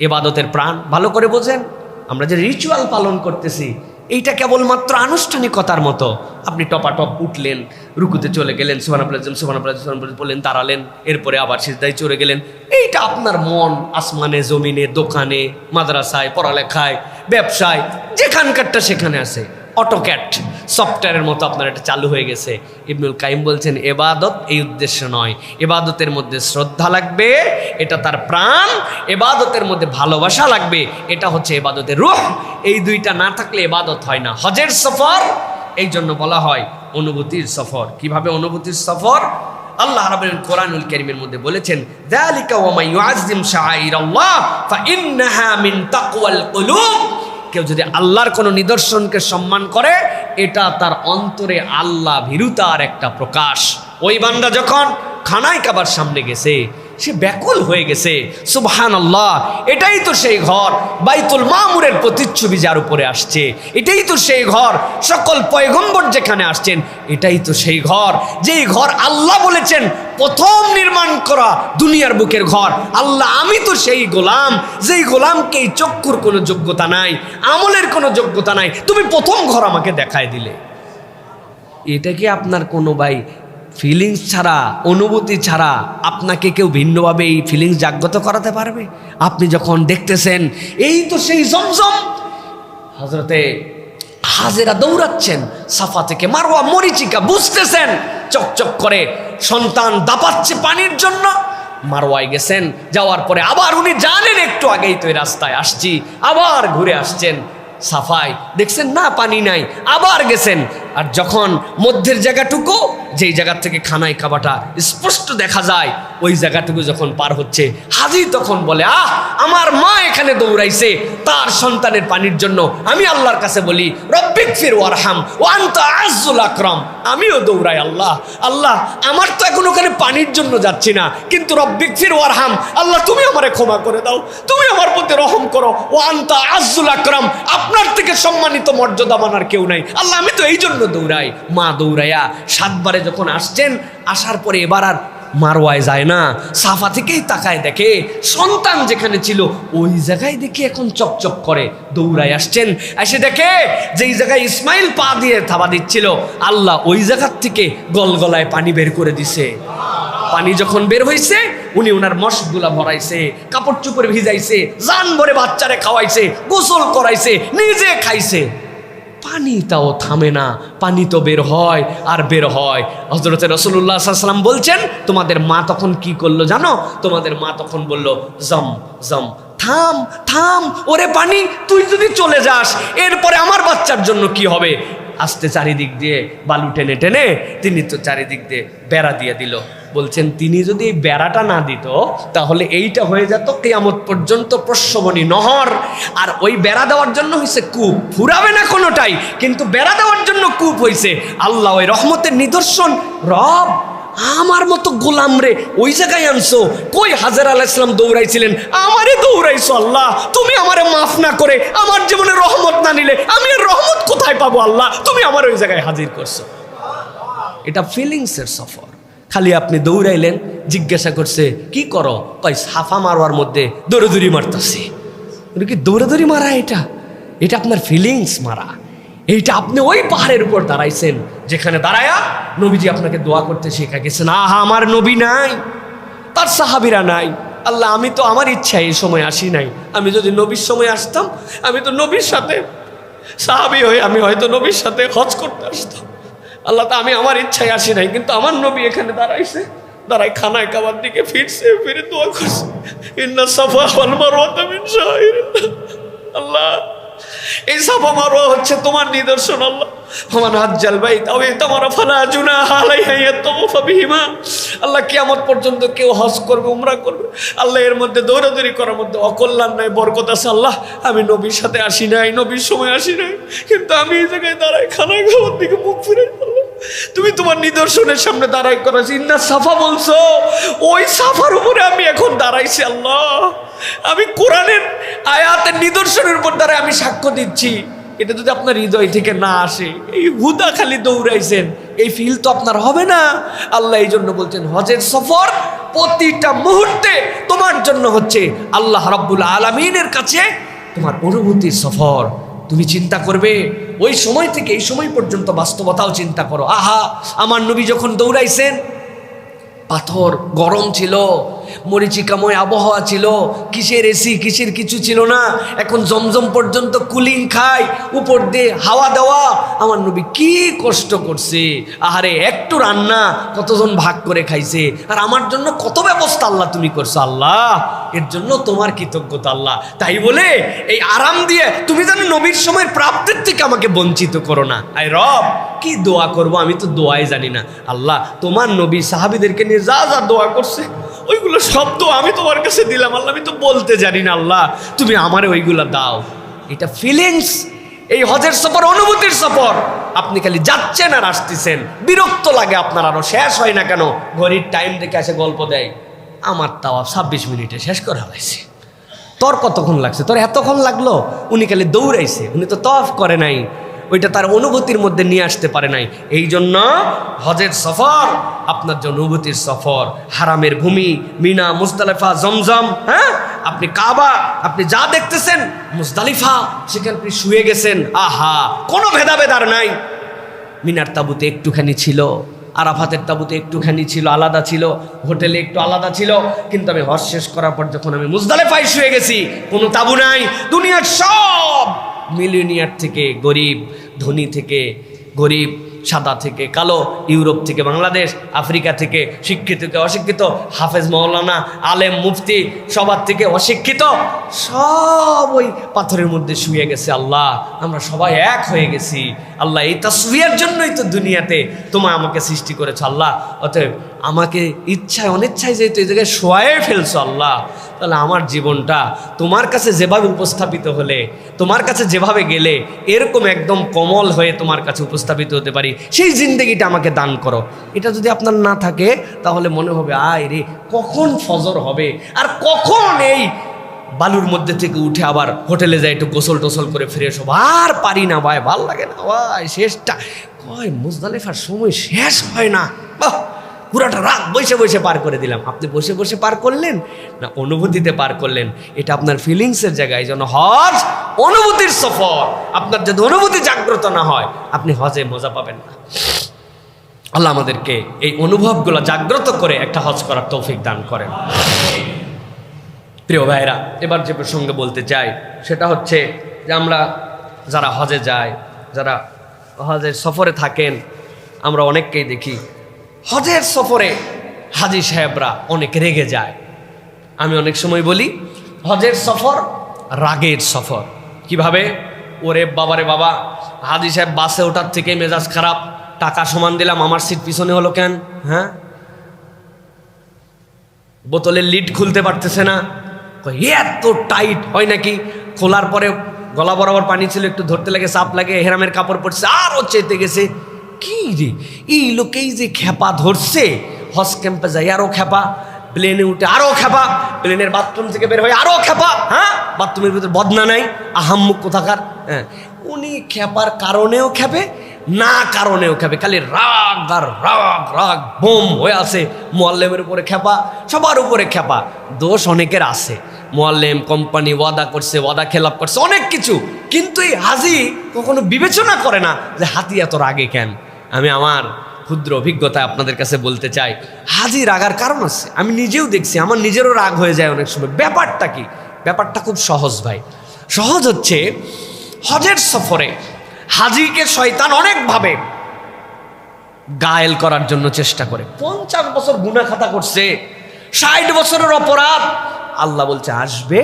ইবাদতের প্রাণ ভালো করে বোঝেন, আমরা যে রিচুয়াল পালন করতেছি এইটা কেবলমাত্র আনুষ্ঠানিকতার মতো। আপনি টপাটপ উঠলেন, রুকুতে চলে গেলেন, সুবহানাল্লাহ সুবহানাল্লাহ বললেন, দাঁড়ালেন, এরপরে আবার সিজদায় চলে গেলেন। এইটা আপনার মন আসমানে, জমিনে, দোকানে, মাদ্রাসায়, পড়ালেখায়, ব্যবসায়, যেখানকারটা সেখানে আছে, অটোক্যাট সফটওয়্যারের মতো আপনার এটা চালু হয়ে গেছে। ইবনুল কাইয়িম বলছেন এবাদত এই উদ্দেশ্য নয়, এবাদতের মধ্যে শ্রদ্ধা লাগবে, এটা তার প্রাণ। এবাদতের মধ্যে ভালোবাসা লাগবে, এটা হচ্ছে এবাদতের রূহ। এই দুইটা না থাকলে এবাদত হয় না। হজের সফর এই জন্য বলা হয় অনুভূতির সফর। কিভাবে অনুভূতির সফর? আল্লাহ রাব্বুল কোরআনুল কারীমের মধ্যে বলেছেন, যালিকা ওয়া মান ইউআযযিম শাআইরাল্লাহ ফাইন্নাহা মিন তাকওয়াল কুলুব। কেউ যদি আল্লাহর কোনো নিদর্শনকে সম্মান করে, এটা তার অন্তরে আল্লাহ ভীরুতার একটা প্রকাশ। ওই বান্দা যখন খানায় কাবার সামনে গেছে, সে ব্যাকুল হয়ে গেছে, সুবহানাল্লাহ, এটাই তো সেই ঘর, বাইতুল মামুরের প্রতিচ্ছবি যার উপরে আসছে, এটাই তো সেই ঘর, সকল পয়গম্বর যেখানে আসছেন, এটাই তো সেই ঘর, যেই ঘর আল্লাহ বলেছেন প্রথম নির্মাণ করা দুনিয়ার বুকের ঘর। আল্লাহ, আমি তো সেই গোলাম, যেই গোলামকে এই চক্ষুর কোনো যোগ্যতা নাই, আমলের কোনো যোগ্যতা নাই, তুমি প্রথম ঘর আমাকে দেখায় দিলে। এটা কি আপনার কোনো ভাই ফিলিংস ছাড়া, অনুভূতি ছাড়া আপনাকে কেউ ভিন্নভাবে এই ফিলিংস জাগ্রত করাতে পারবে? আপনি যখন দেখতেছেন এই তো সেই জমজম, হযরতে হাজেরা দৌড়াচ্ছেন সাফা থেকে মারওয়া, মরিচিকা বুঝতেছেন চকচক করে, সন্তান দাপাচ্ছে পানির জন্য, মারওয়ায় গেছেন, যাওয়ার পরে আবার উনি জানেন একটু আগেই তো এই রাস্তায় আসছি, আবার ঘুরে আসছেন সাফায়, দেখছেন না পানি নাই, আবার গেছেন। আর যখন মধ্যের জায়গাটুকু, যেই জায়গা থেকে খানায় কাবাটা স্পষ্ট দেখা যায়, ওই জায়গাটুকু যখন পার হচ্ছে, হাজি তখন বলে, আমার মা এখানে দৌড়াইছে তার সন্তানের পানির জন্য। আমি আল্লাহর কাছে বলি, রব্বিগফির ওয়ারহাম ওয়া আনতা আ'আজ্জুল আকরাম। আমিও দৌড়াই, আল্লাহ আল্লাহ, আমার তো এখন ওখানে পানির জন্য যাচ্ছি না, কিন্তু রব্বিগফির ওয়ারহাম, আল্লাহ তুমি আমারে ক্ষমা করে দাও, তুমি আমার প্রতি রহম করো। ওয়া আনতা আ'আজ্জুল আকরাম, আপনার থেকে সম্মানিত মর্যাদাবান আর কেউ নাই, আল্লাহ আমি তো এই জন্য দৌড়াই। মা দৌড়াইয়া 7 বারে যখন আসছেন, আসার পরে এবার আর মারওয়ায় যায় না, সাফা থেকেই তাকায় দেখে সন্তান যেখানে ছিল ওই জায়গায় দেখে এখন চকচক করে, দৌড়ায় আসছেন, এসে দেখে যেই জায়গায় ইসমাইল পা দিয়ে থাবা দিচ্ছিল, আল্লাহ ওই জায়গার থেকে গলগলায় পানি বের করে দিছে। পানি যখন বের হয়েছে, উনি ওনার মশগুলা ভরাইছে, কাপড় চোপড় ভিজাইছে, জান ভরে বাচ্চারে খাওয়াইছে, গোসল করাইছে, নিজে খাইছে। পানিটাও থামে না, পানি তো বের হয় আর বের হয়। হযরত রাসূলুল্লাহ সাল্লাল্লাহু আলাইহি ওয়াসাল্লাম বলছেন, তোমাদের মা তখন কি করলো জানো? তোমাদের মা তখন বলল, জম জম, থাম থাম, ওরে পানি তুই যদি চলে যাস এরপরে আমার বাচ্চার জন্য কি হবে? আস্তে চারিদিক দিয়ে বালু টেনে টেনে তিনি তো চারিদিক দিয়ে বেড়া দিয়ে দিল। বলছেন তিনি যদি এই বেড়াটা না দিত, তাহলে এইটা হয়ে যেত কিয়ামত পর্যন্ত প্রসবনী নহর। আর ওই বেড়া দেওয়ার জন্য হয়েছে কূপ, ফুরাবে না কোনোটাই, কিন্তু বেড়া দেওয়ার জন্য কূপ হয়েছে। আল্লাহ ওই রহমতের নিদর্শন, রব আমার মতো গোলাম রে ওই জায়গায় আনছো। কই হাজেরা আলাইহিস সালাম দৌড়াইছিলেন, আমারে দৌড়াইছো আল্লাহ, তুমি আমারে মাফ না করে আমার জীবনে রহমত না নিলে আমি আর রহমত কোথায় পাবো আল্লাহ, তুমি আমার ওই জায়গায় হাজির করছো। এটা ফিলিংসের সফর। খালি আপনি দৌড়াইলেন, জিজ্ঞাসা করছে কি করো, কই সাফা মারওয়ার মধ্যে দৌড়াদৌড়ি মারতাছি। কি দৌড়াদৌড়ি মারা? এটা আপনার ফিলিংস মারা। এইটা আপনি ওই পাহাড়ের উপর দাঁড়াইছেন, যেখানে দাঁড়ায়া নবীজি আপনাকে দোয়া করতে শেখা গেছেন। আমার নবী নাই, তার সাহাবীরা নাই। আল্লাহ আমি তো আমার ইচ্ছায় এই সময় আসি নাই, আমি যদি নবীর সময় আসতাম, আমি তো নবীর সাথে সাহাবী হয়ে আমি হয়তো নবীর সাথে হজ করতে আসতাম। আল্লাহ তা আমি আমার ইচ্ছায় আসি নাই, কিন্তু আমার নবী এখানে দাঁড়াইছে, দাঁড়াই খানায় কাবার দিকে ফিরছে, ফিরে দোয়া করছে, ইন্না সাফা ওয়াল মারওয়াতা মিন শাআইরিল্লাহ। আল্লাহ এই সাফা মারওয়া হচ্ছে তোমার নিদর্শন। আল্লাহ ফামান হাজ্জাল বাইতা আও ইতামারা ফালা জুনাহা আলাইহি ইয়াতাওয়াফা বিহিমা। আল্লাহ কিয়ামত পর্যন্ত কেউ হজ করবে, উমরা করবে, আল্লাহ এর মধ্যে দৌড়াদৌড়ি করার মধ্যে অকল্যাণ নাই, বরকত আছে। আল্লাহ আমি নবীর সাথে আসি নাই, নবীর সময় আসি নাই, কিন্তু আমি এই জায়গায় দাঁড়াই খানা খাওয়ার দিকে মুখ ফিরে। আল্লাহ তুমি তোমার নিদর্শনের সামনে দাঁড়াই করেছি, ইন্না সাফা বলছো, ওই সাফার উপরে আমি এখন দাঁড়াইছি। আল্লাহ আমি কোরআনের আয়াতের নিদর্শনের উপর দাঁড়ায় আমি সাক্ষ্য দিচ্ছি। এটা যদি আপনার হৃদয় থেকে না আসে, এই হুদা খালি দৌড়াইছেন, এই ফিল তো আপনার হবে না। আল্লাহ এই জন্য বলছেন হজের সফর প্রতিটা মুহূর্তে তোমার জন্য হচ্ছে আল্লাহ রাব্বুল আলামিনের কাছে তোমার অনুভূতির সফর। তুমি চিন্তা করবে ওই সময় থেকে এই সময় পর্যন্ত বাস্তবতাও চিন্তা করো। আহা, আমার নবী যখন দৌড়াইছেন, পাথর গরম ছিল, মরিচিকাময় আবহাওয়া ছিল, কিসের এসি কিসের কিছু ছিল না। এখন জমজম পর্যন্ত কুলিং খায়, উপর দিয়ে হাওয়া দেওয়া। আমার নবী কি কষ্ট করছে, আহারে একটু রান্না কতজন ভাগ করে খাইছে, আর আমার জন্য কত ব্যবস্থা আল্লাহ তুমি করছো। আল্লাহ এর জন্য তোমার কৃতজ্ঞতা আল্লাহ। তাই বলে এই আরাম দিয়ে তুমি যেন নবীর সময়ের প্রাপ্তির থেকে আমাকে বঞ্চিত করো না। আই রব, কি দোয়া করব আমি তো দোয়াই জানি না। আল্লাহ তোমার নবী সাহাবীদেরকে নিয়ে যা যা দোয়া করছে ওইগুলো সব তো আমি তোমার কাছে দিলাম। আল্লাহ আমি তো বলতে জানি না, আল্লাহ তুমি আমারে ওইগুলো দাও। এটা ফিলিংস, এই হজের সফর অনুভূতির সফর। আপনি খালি যাচ্ছেন আর আসতেছেন, বিরক্ত লাগে আপনার, আরো শেষ হয় না কেন। ঘড়ির টাইম দেখে এসে গল্প দেয়, আমার তাওয়াফ 26 মিনিটে শেষ করা হয়েছে, তোর কতক্ষণ লাগছে, তোর এতক্ষণ লাগলো। উনি খালি দৌড়াইছে, উনি তো তাওয়াফ করে নাই, ওইটা তার অনুভূতির মধ্যে নিয়ে আসতে পারে নাই। এই জন্য হজের সফর আপনার যে অনুভূতির সফর, হারামের ভূমি মিনা, মুজদালিফা, জমজম, হ্যাঁ আপনি কাবা, আপনি যা দেখতেছেন মুজদালিফা, সেখানে আপনি শুয়ে গেছেন। আহা, কোনো ভেদাভেদ আর নাই। মিনার তাবুতে একটুখানি ছিল, আরাফাতের তাবুতে একটুখানি ছিল, আলাদা ছিল, হোটেলে একটু আলাদা ছিল, কিন্তু আমি হজ শেষ করার পর যখন আমি মুজদালিফায় শুয়ে গেছি, কোনো তাবু নাই। দুনিয়ার সব মিলিয়নিয়ার থেকে গরিব, ধনী থেকে গরিব, সাদা থেকে কালো, ইউরোপ থেকে বাংলাদেশ, আফ্রিকা থেকে শিক্ষিত থেকে অশিক্ষিত, হাফেজ মাওলানা, আলেম মুফতি, সবার থেকে অশিক্ষিত, সব ওই পাথরের মধ্যে শুয়ে গেছে। আল্লাহ আমরা সবাই এক হয়ে গেছি। আল্লাহ এই তাসবিয়ার জন্যই তো দুনিয়াতে তোমার আমাকে সৃষ্টি করেছো। আল্লাহ অতএব আমাকে ইচ্ছায় অনিচ্ছায় যেহেতু এই জায়গায় শোয়াই ফেলছো আল্লাহ, তাহলে আমার জীবনটা তোমার কাছে যেভাবে উপস্থাপিত হলে, তোমার কাছে যেভাবে গেলে এরকম একদম কমল হয়ে তোমার কাছে উপস্থাপিত হতে পারি, সেই জিন্দেগিটা আমাকে দান করো। এটা যদি আপনার না থাকে তাহলে মনে হবে আয় রে কখন ফজর হবে, আর কখন এই বালুর মধ্যে থেকে উঠে আবার হোটেলে যাই একটু গোসল টোসল করে ফ্রেশ হবো। আর পারি না ভাই, ভাল লাগে না ভাই, শেষটা কয় মুজদালিফার সময় শেষ হয় না। বাহ, পুরাটা রাত বসে বসে পার করে দিলাম। আপনি বসে বসে পার করলেন না অনুভূতিতে পার করলেন? এটা আপনার ফিলিংসের জায়গায়। এই জন্য হজ অনুভূতির সফর। আপনার যদি অনুভূতি জাগ্রত না হয় আপনি হজে মজা পাবেন না। আল্লাহ আমাদেরকে এই অনুভবগুলো জাগ্রত করে একটা হজ করার তৌফিক দান করেন। প্রিয় ভাইরা, এবার যে প্রসঙ্গে বলতে চাই সেটা হচ্ছে যে আমরা যারা হজে যাই, যারা হজের সফরে থাকেন, আমরা অনেককেই দেখি হজের সফরে হাজি সাহেবরা অনেক রেগে যায়। আমি অনেক সময় বলি হজের সফর রাগের সফর। কিভাবে? ওরে বাবারে বাবা, হাজি সাহেব বাসে ওঠার থেকে মেজাজ খারাপ, টাকা সমান দিলাম, আমার সিট পিছনে হলো কেন? হ্যাঁ, বোতলের লিড খুলতে পারতেছে না, এত টাইট হয় নাকি? খোলার পরে গলা বরাবর পানি ছিল, একটু ধরতে লাগে, চাপ লাগে, হেরামের কাপড় পড়ছে, আরও চেতে গেছে। কি রে, এই লোকেই যে খেপা ধরছে, হজ ক্যাম্পে যাই আরও খেপা, প্লেনে উঠে আরও খেপা, প্লেনের বাথরুম থেকে বের হয়ে আরও খেপা। হ্যাঁ, বাথরুমের ভিতরে বদনা নাই, আহাম্মুক কোথাকার। হ্যাঁ, উনি খেপার কারণেও খেপে, না কারণেও খেপে, খালি রাগ আর রাগ, রাগ বোম হয়ে আছে। মোয়াল্লেমের উপরে খেপা, সবার উপরে খেপা। দোষ অনেকের আছে, মোয়াল্লেম, কোম্পানি ওয়াদা করছে, ওয়াদা খেলাপ করছে, অনেক কিছু, কিন্তু এই হাজি কখনো বিবেচনা করে না যে হাতি এত রাগে কেন। আমি আমার ক্ষুদ্র অভিজ্ঞতায় আপনাদের কাছে বলতে চাই, হাজি রাগার কারণ আছে। আমি নিজেও দেখছি, আমার নিজেরও রাগ হয়ে যায় অনেক সময়। ব্যাপারটা কি? ব্যাপারটা খুব সহজ ভাই। সহজ হচ্ছে হজের সফরে হাজিকে শয়তান অনেকভাবে গায়েল করার জন্য চেষ্টা করে। 50 বছর গুনাহ খাতা করছে, 60 বছরের অপরাধ, আল্লাহ বলছে আসবে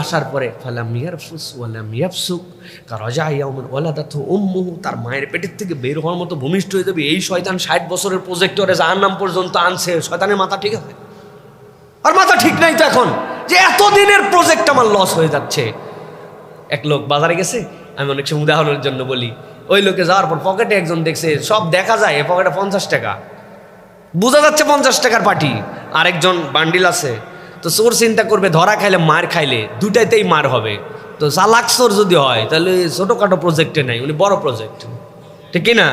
আসার পরে ফালাম ইয়ারফুস ওয়ালাম ইয়াফসুক কারাজা ইয়াউমিন ওয়ালাদাতহু উম্মুহু, তার মায়ের পেটের থেকে বের হওয়ার মতো ভূমিষ্ঠ হয়ে যাবে। এই শয়তান 60 বছরের প্রজেক্টরে জাহান্নাম পর্যন্ত আনছে। শয়তানের মাথা ঠিক আছে? আর মাথা ঠিক নাই তো এখন, যে এতদিনের প্রজেক্ট আমার লস হয়ে যাচ্ছে। এক লোক বাজারে গেছে, আমি অনেক সময় উদাহরণের জন্য বলি, ওই লোকে যাওয়ার পর পকেটে একজন দেখছে, সব দেখা যায় এ পকেটে 50 টাকা, বোঝা যাচ্ছে 50 টাকার পার্টি, আরেকজন বান্ডিল আছে। তো চোর চিন্তা করবে ধরা খাইলে মার খাইলে দুটাইতেই মার হবে, তো চালাক চোর যদি হয় তাহলে ছোটোখাটো প্রজেক্টে নাই, উনি বড় প্রজেক্ট, ঠিক কি না?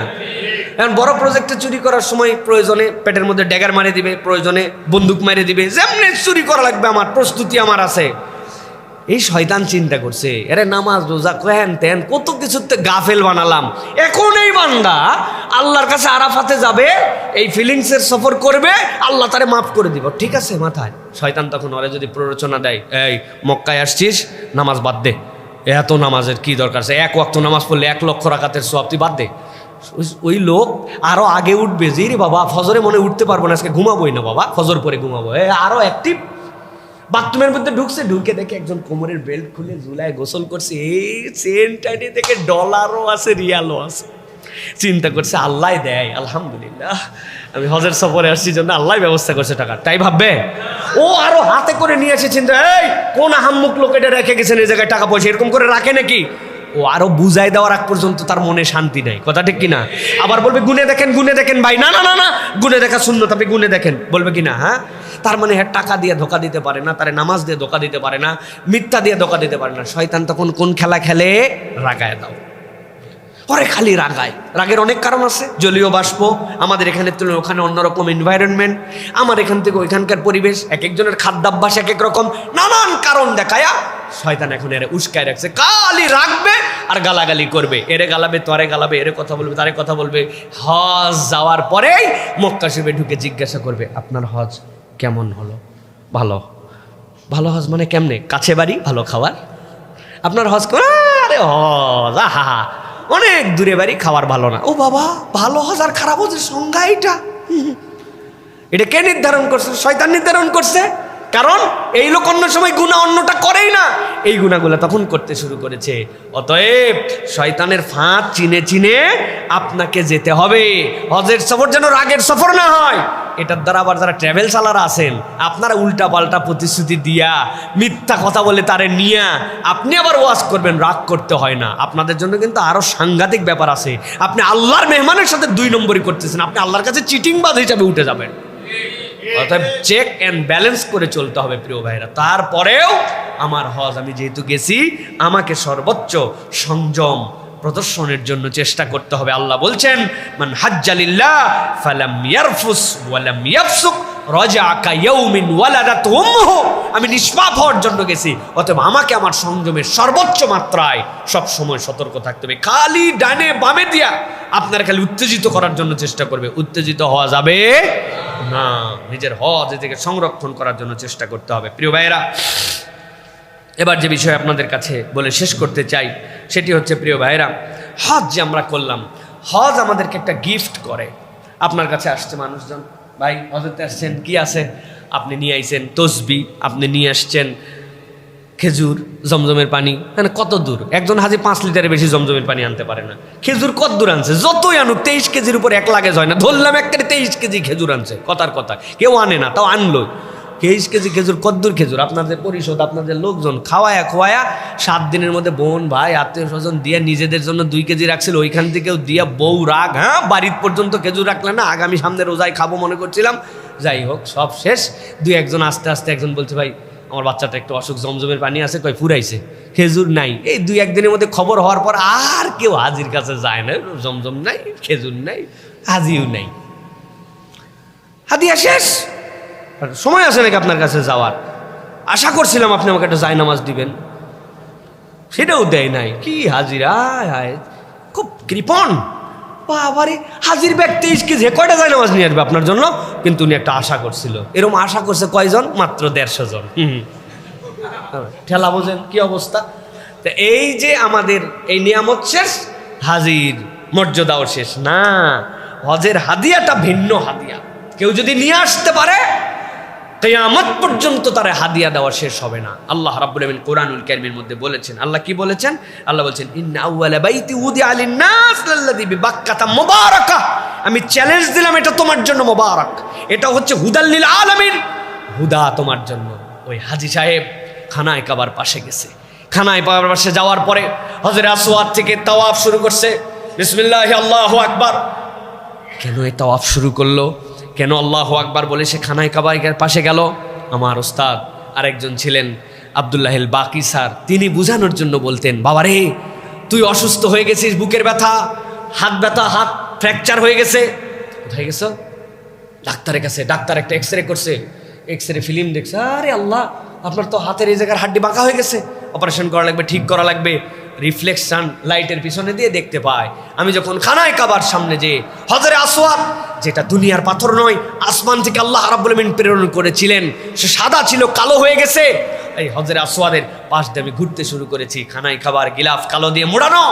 এখন বড় প্রজেক্টে চুরি করার সময় প্রয়োজনে পেটের মধ্যে ড্যাগার মারি দিবে, প্রয়োজনে বন্দুক মারি দিবে, যেমনি চুরি করা লাগবে আমার প্রস্তুতি আমার আছে। এই শয়তান চিন্তা করছে, এরে নামাজ রোজা হেন তেন কত কিছুতে গাফেল বানালাম, এখন এই বান্দা আল্লাহর কাছে আরাফাতে যাবে, এই ফিলিংসের সফর করবে, আল্লাহ তারে মাফ করে দিব। ঠিক আছে মাথায়। শয়তান তখন ওরে যদি প্ররোচনা দেয়, এই মক্কায় আসছিস, নামাজ বাদ দে, এত নামাজের কি দরকার আছে, 1 ওয়াক্ত নামাজ পড়লে 1 লক্ষ রাকাতের সওয়াব, তুই বাদ দে। ওই লোক আরো আগে উঠবে, যে রে বাবা ফজরে মনে উঠতে পারবো না, আজকে ঘুমাবোই না বাবা, ফজর পরে ঘুমাবো, আরো অ্যাক্টিভ। বাথরুমের মধ্যে ঢুকছে, ঢুকে দেখে একজন কোমরের বেল্ট খুলে ঝুলায় গোসল করছে, এই চেনটাটি দেখে ডলারও আছে রিয়ালও আছে। চিন্তা করছে আল্লাহ দেয়, আলহামদুলিল্লাহ আমি হজের সফরে আসছি জন্য আল্লাহ ব্যবস্থা করছে টাকা, তাই ভাববে। ও আরো হাতে করে নিয়ে এসে চিন্তা, এই কোন আহাম্মুক লোক এটা রেখে গেছেন এই জায়গায় টাকা পয়সা, এরকম করে রাখে নাকি? ও আরো বুঝাই দেওয়ার আগ পর্যন্ত তার মনে শান্তি নাই, কথা ঠিক কিনা? আবার বলবে গুনে দেখেন ভাই, না না না না, গুনে দেখা সুন্নত, আপনি গুনে দেখেন, বলবে কিনা? হ্যাঁ, তার মানে হ্যাঁ টাকা দিয়ে ধোকা দিতে পারে না, তারে নামাজ দিয়ে ধোকা দিতে পারে না, মিথ্যা দিয়ে ধোকা দিতে পারে না। শয়তান তখন কোন খেলা খেলে? রাগায় দাও। পরে খালি রাগায়। রাগের অনেক কারণ আছে, জলীয় বাষ্প, আমাদের এখানে তুলনায় ওখানে অন্যরকম এনভায়রনমেন্ট, আমার এখান থেকে ওইখানকার পরিবেশ, এক একজনের খাদ্যাভ্যাস এক এক রকম, নানান কারণ দেখায়া শয়তান এখন এরে উস্কায় রাখছে, খালি রাখবে আর গালাগালি করবে, এরে গালাবে তরে গালাবে, এরে কথা বলবে তারে কথা বলবে। হজ যাওয়ার পরেই মক্কা শরীফে ঢুকে জিজ্ঞাসা করবে, আপনার হজ কেমন হলো? ভালো। ভালো হজ মানে কেমনে? কাছে বাড়ি, ভালো খাবার। আপনার হজ আরে হজ আহা অনেক দূরে বাড়ি, খাবার ভালো না। ও বাবা, ভালো হজ আর খারাপ হজের সংজ্ঞা এটা কে নির্ধারণ করছে? শয়তান নির্ধারণ করছে। কারণ এই লোক অন্য সময় গুনাহ অন্যটা করেই না, এই গুনাহগুলো তখন করতে শুরু করেছে। অতএব শয়তানের ফাঁদ চিনে চিনে আপনাকে যেতে হবে। হজের সফর যেন রাগের সফর না হয়। এটার দ্বারা আবার যারা ট্রাভেল চালারা আছেন, আপনারা উল্টা পাল্টা প্রতিশ্রুতি দিয়া মিথ্যা কথা বলে তারে নিয়া আপনি আবার ওয়াজ করবেন, রাগ করতে হয় না। আপনাদের জন্য কিন্তু আরো সাংঘাতিক ব্যাপার আছে। আপনি আল্লাহর মেহমানের সাথে 2 নম্বরই করতেছেন, আপনি আল্লাহর কাছে চিটিংবাজ হিসাবে উঠে যাবেন। অর্থাৎ চেক অ্যান্ড ব্যালেন্স করে চলতে হবে প্রিয় ভাইরা। তারপরেও আমার হজ আমি যেহেতু গেছি, আমাকে সর্বোচ্চ সংযম প্রদর্শনের জন্য চেষ্টা করতে হবে। আল্লাহ বলছেন, মান হাজ্জালিল্লাহ ফালাম ইয়ারফুস ওয়ালাম ইয়াফসুক রাজা কায়াউমিন ওয়ালাদাত উম্মুহু। আমি নিষ্পাপ হওয়ার জন্য গেছি, অতএব আমাকে আমার সংযমের সর্বোচ্চ মাত্রায় সব সময় সতর্ক থাকতে হবে। খালি ডানে বামে দিয়া আপনারা খালি উত্তেজিত করার জন্য চেষ্টা করবে, উত্তেজিত হওয়া যাবে না। নিজের হজ এদিকে সংরক্ষণ করার জন্য চেষ্টা করতে হবে। প্রিয় ভাইয়েরা, এবার যে বিষয় আপনাদের কাছে বলে শেষ করতে চাই সেটি হচ্ছে, প্রিয় ভাইয়েরা, হজ যে আমরা করলাম, হজ আমাদেরকে একটা গিফট করে। আপনার কাছে আসছে মানুষজন, ভাই হজতে আসছেন, কি আছে? আপনি নিয়ে আইছেন তসবি, আপনি নিয়ে আসছেন খেজুর, জমজমের পানি। মানে কত দূর একজন হাজি 5 লিটারের বেশি জমজমের পানি আনতে পারে না। খেজুর কত দূর আনছে? যতই আনুক 23 কেজির উপর 1 লাগেজ হয় না। ধরলাম এক কেজি 23 কেজি খেজুর আনছে, কথার কথা, কেউ আনে না, তাও আনলো 23 কেজি খেজুর। কদ্দুর খেজুর? আপনাদের পরিষদ, আপনাদের লোকজন খাওয়ায়া খোয়ায়া 7 দিনের মধ্যে বোন ভাই আত্মীয় স্বজন দিয়ে নিজেদের জন্য 2 কেজি রাখছিল, ওইখান থেকেও দিয়া বউ রাগ, হ্যাঁ বাড়ির পর্যন্ত খেজুর রাখলেন না, আগামী সামনে রোজায় খাবো মনে করছিলাম। যাই হোক, সব শেষ। 2-1 আস্তে আস্তে একজন বলছে, ভাই আমার বাচ্চাটা একটু অসুখ, জমজমের পানি আছে, কই ফুরাইছে, খেজুর নাই। এই 2-1 দিনের মধ্যে খবর হওয়ার পর আর কেউ হাজির কাছে যায় না, জমজম নাই, খেজুর নাই, হাজিও নাই, হাদিয়া শেষ। সময় আছে নাকি আপনার কাছে যাওয়ার? আশা করছিলাম আপনি আমাকে একটা জায়নামাজ দিবেন, সেটাও দেয় নাই। কি হাজিরা, খুব কৃপণ। বাবারে, হাজির ব্যক্তি 23 কেজি, কয়টা জায়নামাজ নিয়ে আসবে আপনার জন্য? কিন্তু উনি একটা আশা করছিল। এরকম আশা করছে কয়জন? মাত্র 150 জন। ঠেলা বোঝেন কি অবস্থা। তো এই যে আমাদের এই নিয়ামত শেষ, হাজির মর্যাদাও শেষ না। হজের হাদিয়াটা ভিন্ন হাদিয়া। কেউ যদি নিয়ে আসতে পারে কিয়ামত পর্যন্ত তারা হাদিয়া দেওয়া শেষ হবে না। আল্লাহ রাব্বুল আলামিন কোরআনুল কারীমের মধ্যে বলেছেন, আল্লাহ কি বলেছেন? আল্লাহ বলছেন ইন্না আউওয়ালা বাইতি উদিআ লিন-নাস লাল্লাযী বিবাক্কাতা মুবারাকা। আমি চ্যালেঞ্জ দিলাম, এটা তোমার জন্য মুবারাক, এটা হচ্ছে হুদাল লিল আলামিন, হুদা তোমার জন্য। ওই হাজী সাহেব খানায় কাবার পাশে গেছে। খানায় কাবার পাশে যাওয়ার পরে হজরে আসওয়াদ থেকে তাওয়াফ শুরু করছে। বিসমিল্লাহ আল্লাহু আকবার। কেন এই তাওয়াফ শুরু করলো? কেন আল্লাহু আকবার বলে সে খানায় কাবার পাশে গেল? আমার ওস্তাদ আরেকজন ছিলেন আব্দুল্লাহিল বাকি স্যার, তিনি বুঝানোর জন্য বলতেন, বাবা রে তুই অসুস্থ হয়ে গেছিস, বুকের ব্যথা, হাত ব্যথা, হাত ফ্র্যাকচার হয়ে গেছে। কোথায় গেছো? ডাক্তারের কাছে। ডাক্তার একটা এক্স রে করছে, এক্স রে ফিল্ম দেখছে, আরে আল্লাহ আপনার তো হাতের এই জায়গার হাড্ডি বাঁকা হয়ে গেছে, অপারেশন করা লাগবে, ঠিক করা লাগবে। রিফ্লেকশন লাইটের পিছনে দিয়ে দেখতে পায় আমি যখন খানায় কাবার সামনে যে হজরে আসওয়াদ, যেটা দুনিয়ার পাথর নয়, আসমান থেকে আল্লাহ রাব্বুল আলামিন প্রেরণ করেছিলেন, সে সাদা ছিল, কালো হয়ে গেছে। এই হজরে আসওয়াদের পাশ দিয়ে আমি ঘুরতে শুরু করেছি। খানায় কাবার গিলাফ কালো দিয়ে মোড়ানো,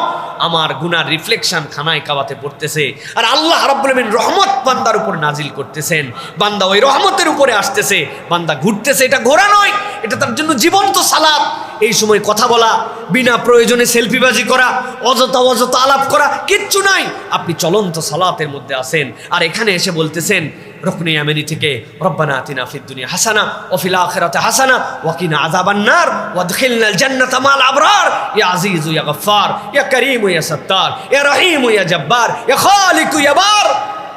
আমার গুনার রিফ্লেকশন খানায় কাবাতে পড়তেছে, আর আল্লাহ রাব্বুল আলামিন রহমত বান্দার উপর নাজিল করতেছেন, বান্দা ওই রহমতের উপরে আসতেছে, বান্দা ঘুরতেছে। এটা ঘোরা নয়, এটা তার জন্য জীবন্ত সালাত। এই সময় কথা বলা, বিনা প্রয়োজনে সেলফিবাজি করা, অযথা অযথা আলাপ করা কিচ্ছু নাই। আপনি চলন্ত সালাতের মধ্যে আছেন, আর এখানে এসে বলতেছেন রুকনে ইয়ামানি থেকে রব্বানা আতিনা ফিদ দুনিয়া হাসানা ওয়া ফিল আখিরাতি হাসানা ওয়া কিনা আযাবান নার ওয়াদখিলনাল জান্নাতা মাল আবরার। ইয়া আজিজু ইয়া গফফার ইয়া কারীমু ইয়া সাত্তার ইয়া রহিমু ইয়া জব্বার ইয়া খালিকু ইয়া বার।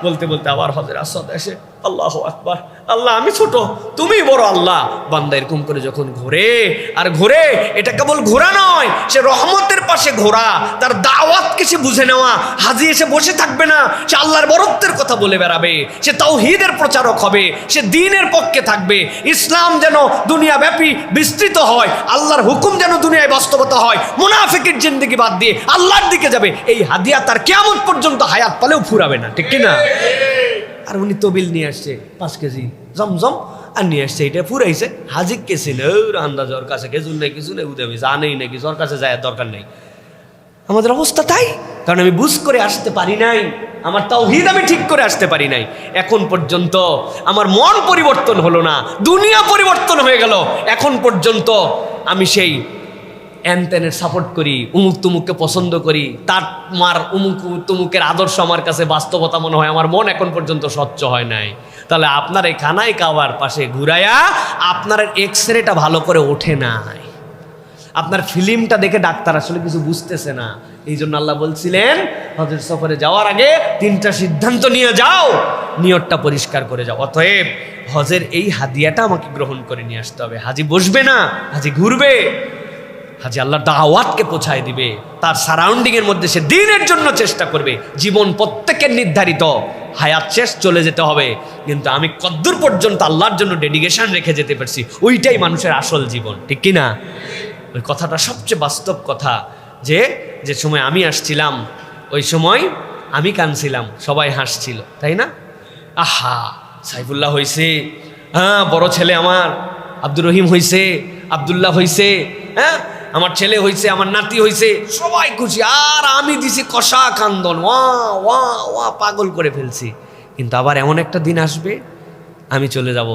বলতে বলতে আবার হযরত আসওয়াদ এসে আল্লাহু আকবার, আল্লাহ আমি ছোট, তুমি বড়। আল্লাহ বান্দা এরকম করে যখন ঘোরে আর ঘোরে, এটা কেবল ঘোরা নয়, সে রহমতের পাশে ঘোরা, তার দাওয়াতকে সে বুঝে নেওয়া। হাজী এসে বসে থাকবে না, সে আল্লাহর বরত্বের কথা বলে বেড়াবে, সে তাওহীদের প্রচারক হবে, সে দ্বীনের পক্ষে থাকবে। ইসলাম যেন দুনিয়া ব্যাপী বিস্তৃত হয়, আল্লাহর হুকুম যেন দুনিয়ায় বাস্তবতা হয়, মুনাফিকের জিন্দেগি বাদ দিয়ে আল্লাহর দিকে যাবে। এই হাদিয়া তার কিয়ামত পর্যন্ত হায়াত পালেও ফুরাবে না, ঠিক কিনা? আর উনি তবিল নিয়ে আসছে 5 কেজি জমজম, আর নিয়ে আসছে, এটা পুরাইছে। হাজিক কেছে আন্দাজ, ওর কাছে খেজুর নেই, কিছু নেই, উদে জানেই নাকি, ওর কাছে যায় দরকার নেই। আমাদের অবস্থা তাই, কারণ আমি বুঝ করে আসতে পারি নাই, আমার তাওহীদ আমি ঠিক করে আসতে পারি নাই। এখন পর্যন্ত আমার মন পরিবর্তন হলো না, দুনিয়া পরিবর্তন হয়ে গেল। এখন পর্যন্ত আমি সেই এনতেনের সাপোর্ট করি, উমুক তুমুককে পছন্দ করি, তার মার উমুক তুমুকের আদর্শ আমার কাছে বাস্তবতা মনে হয়, আমার মন এখন পর্যন্ত স্বচ্ছ হয় নাই। তাহলে আপনার এই খানায় কাবার পাশে ঘুরাইয়া আপনার এক্স রেটা ভালো করে ওঠে নাই, আপনার ফিল্মটা দেখে ডাক্তার আসলে কিছু বুঝতেছে না। এই জন্য আল্লাহ বলছিলেন হজের সফরে যাওয়ার আগে 3টা সিদ্ধান্ত নিয়ে যাও, নিয়তটা পরিষ্কার করে যাও। অতএব হজের এই হাদিয়াটা আমাকে গ্রহণ করে নিয়ে আসতে হবে। হাজি বসবে না, হাজি ঘুরবে, হাজি আল্লাহর দাওয়াতকে পৌঁছায় দিবে, তার সারাউন্ডিং এর মধ্যে সে দ্বীনের জন্য চেষ্টা করবে। জীবন প্রত্যেকের নির্ধারিত, হায়াত শেষ, চলে যেতে হবে, কিন্তু আমি কদ্দূর পর্যন্ত আল্লাহর জন্য ডেডিকেশন রেখে যেতে পারছি, ওইটাই মানুষের আসল জীবন, ঠিক কিনা? ওই কথাটা সবচেয়ে বাস্তব কথা। যে সময় আমি আসছিলাম, ওই সময় আমি কাঁদছিলাম, সবাই হাসছিল, তাই না? আহা সাইফুল্লাহ হয়েছে, হ্যাঁ বড় ছেলে আমার আব্দুর রহিম হয়েছে, আব্দুল্লাহ হয়েছে, হ্যাঁ আমার ছেলে হয়েছে, আমার নাতি হয়েছে, সবাই খুশি। আর আমি দিছি কষা কান্দন, ওয়া ওয়া ওয়া, পাগল করে ফেলছি। কিন্তু আবার এমন একটা দিন আসবে আমি চলে যাব,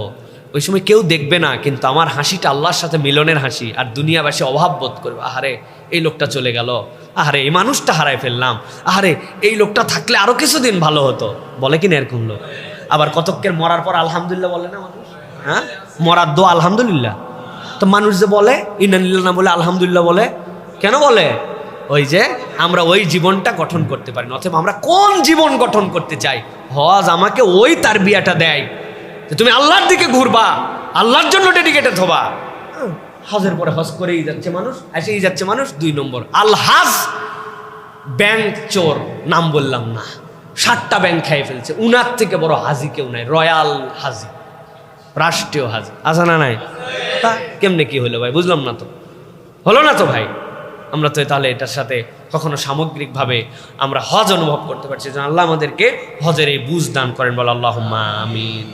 ওই সময় কেউ দেখবে না, কিন্তু আমার হাসিটা আল্লাহর সাথে মিলনের হাসি। আর দুনিয়াবাসী অভাব বোধ করবে, আহারে এই লোকটা চলে গেল, আহারে এই মানুষটা হারাই ফেললাম, আহারে এই লোকটা থাকলে আরো কিছুদিন ভালো হতো, বলে কিনা এরকম লোক? আবার কতকের মরার পর আলহামদুলিল্লাহ বলে না মানুষ, হ্যাঁ মরার দোয়া আলহামদুলিল্লাহ। তো মানুষ যে বলে ইন্নালিল্লাহ না বলে আলহামদুলিল্লাহ বলে, কেন বলে? ওই যে আমরা ওই জীবনটা গঠন করতে পারি না। অথবা আমরা কোন জীবন গঠন করতে চাই? হজ আমাকে ওই তারবিয়াটা দেয়, তুমি আল্লাহর দিকে ঘুরবা, আল্লাহর জন্য ডেডিকেটেড হবা। হজের পরে হজ করেই যাচ্ছে মানুষ, এসেই যাচ্ছে মানুষ। 2 নম্বর আল হাজ, ব্যাংক চোর, নাম বললাম না, 7টা ব্যাংক খাই ফেলছে। উনার থেকে বড় হাজি কেউ নাই, রয়্যাল হাজি, রাষ্ট্রীয় হাজি, আছে না নাই? তা কেমনে কি হলো ভাই, বুঝলাম না তো, হলো না তো ভাই। আমরা তো তাহলে এটার সাথে কখনো সামগ্রিকভাবে আমরা হজ অনুভব করতে পারছি। আল্লাহ আমাদেরকে হজের এই বুঝ দান করেন, বল আল্লাহুম্মা আমিন।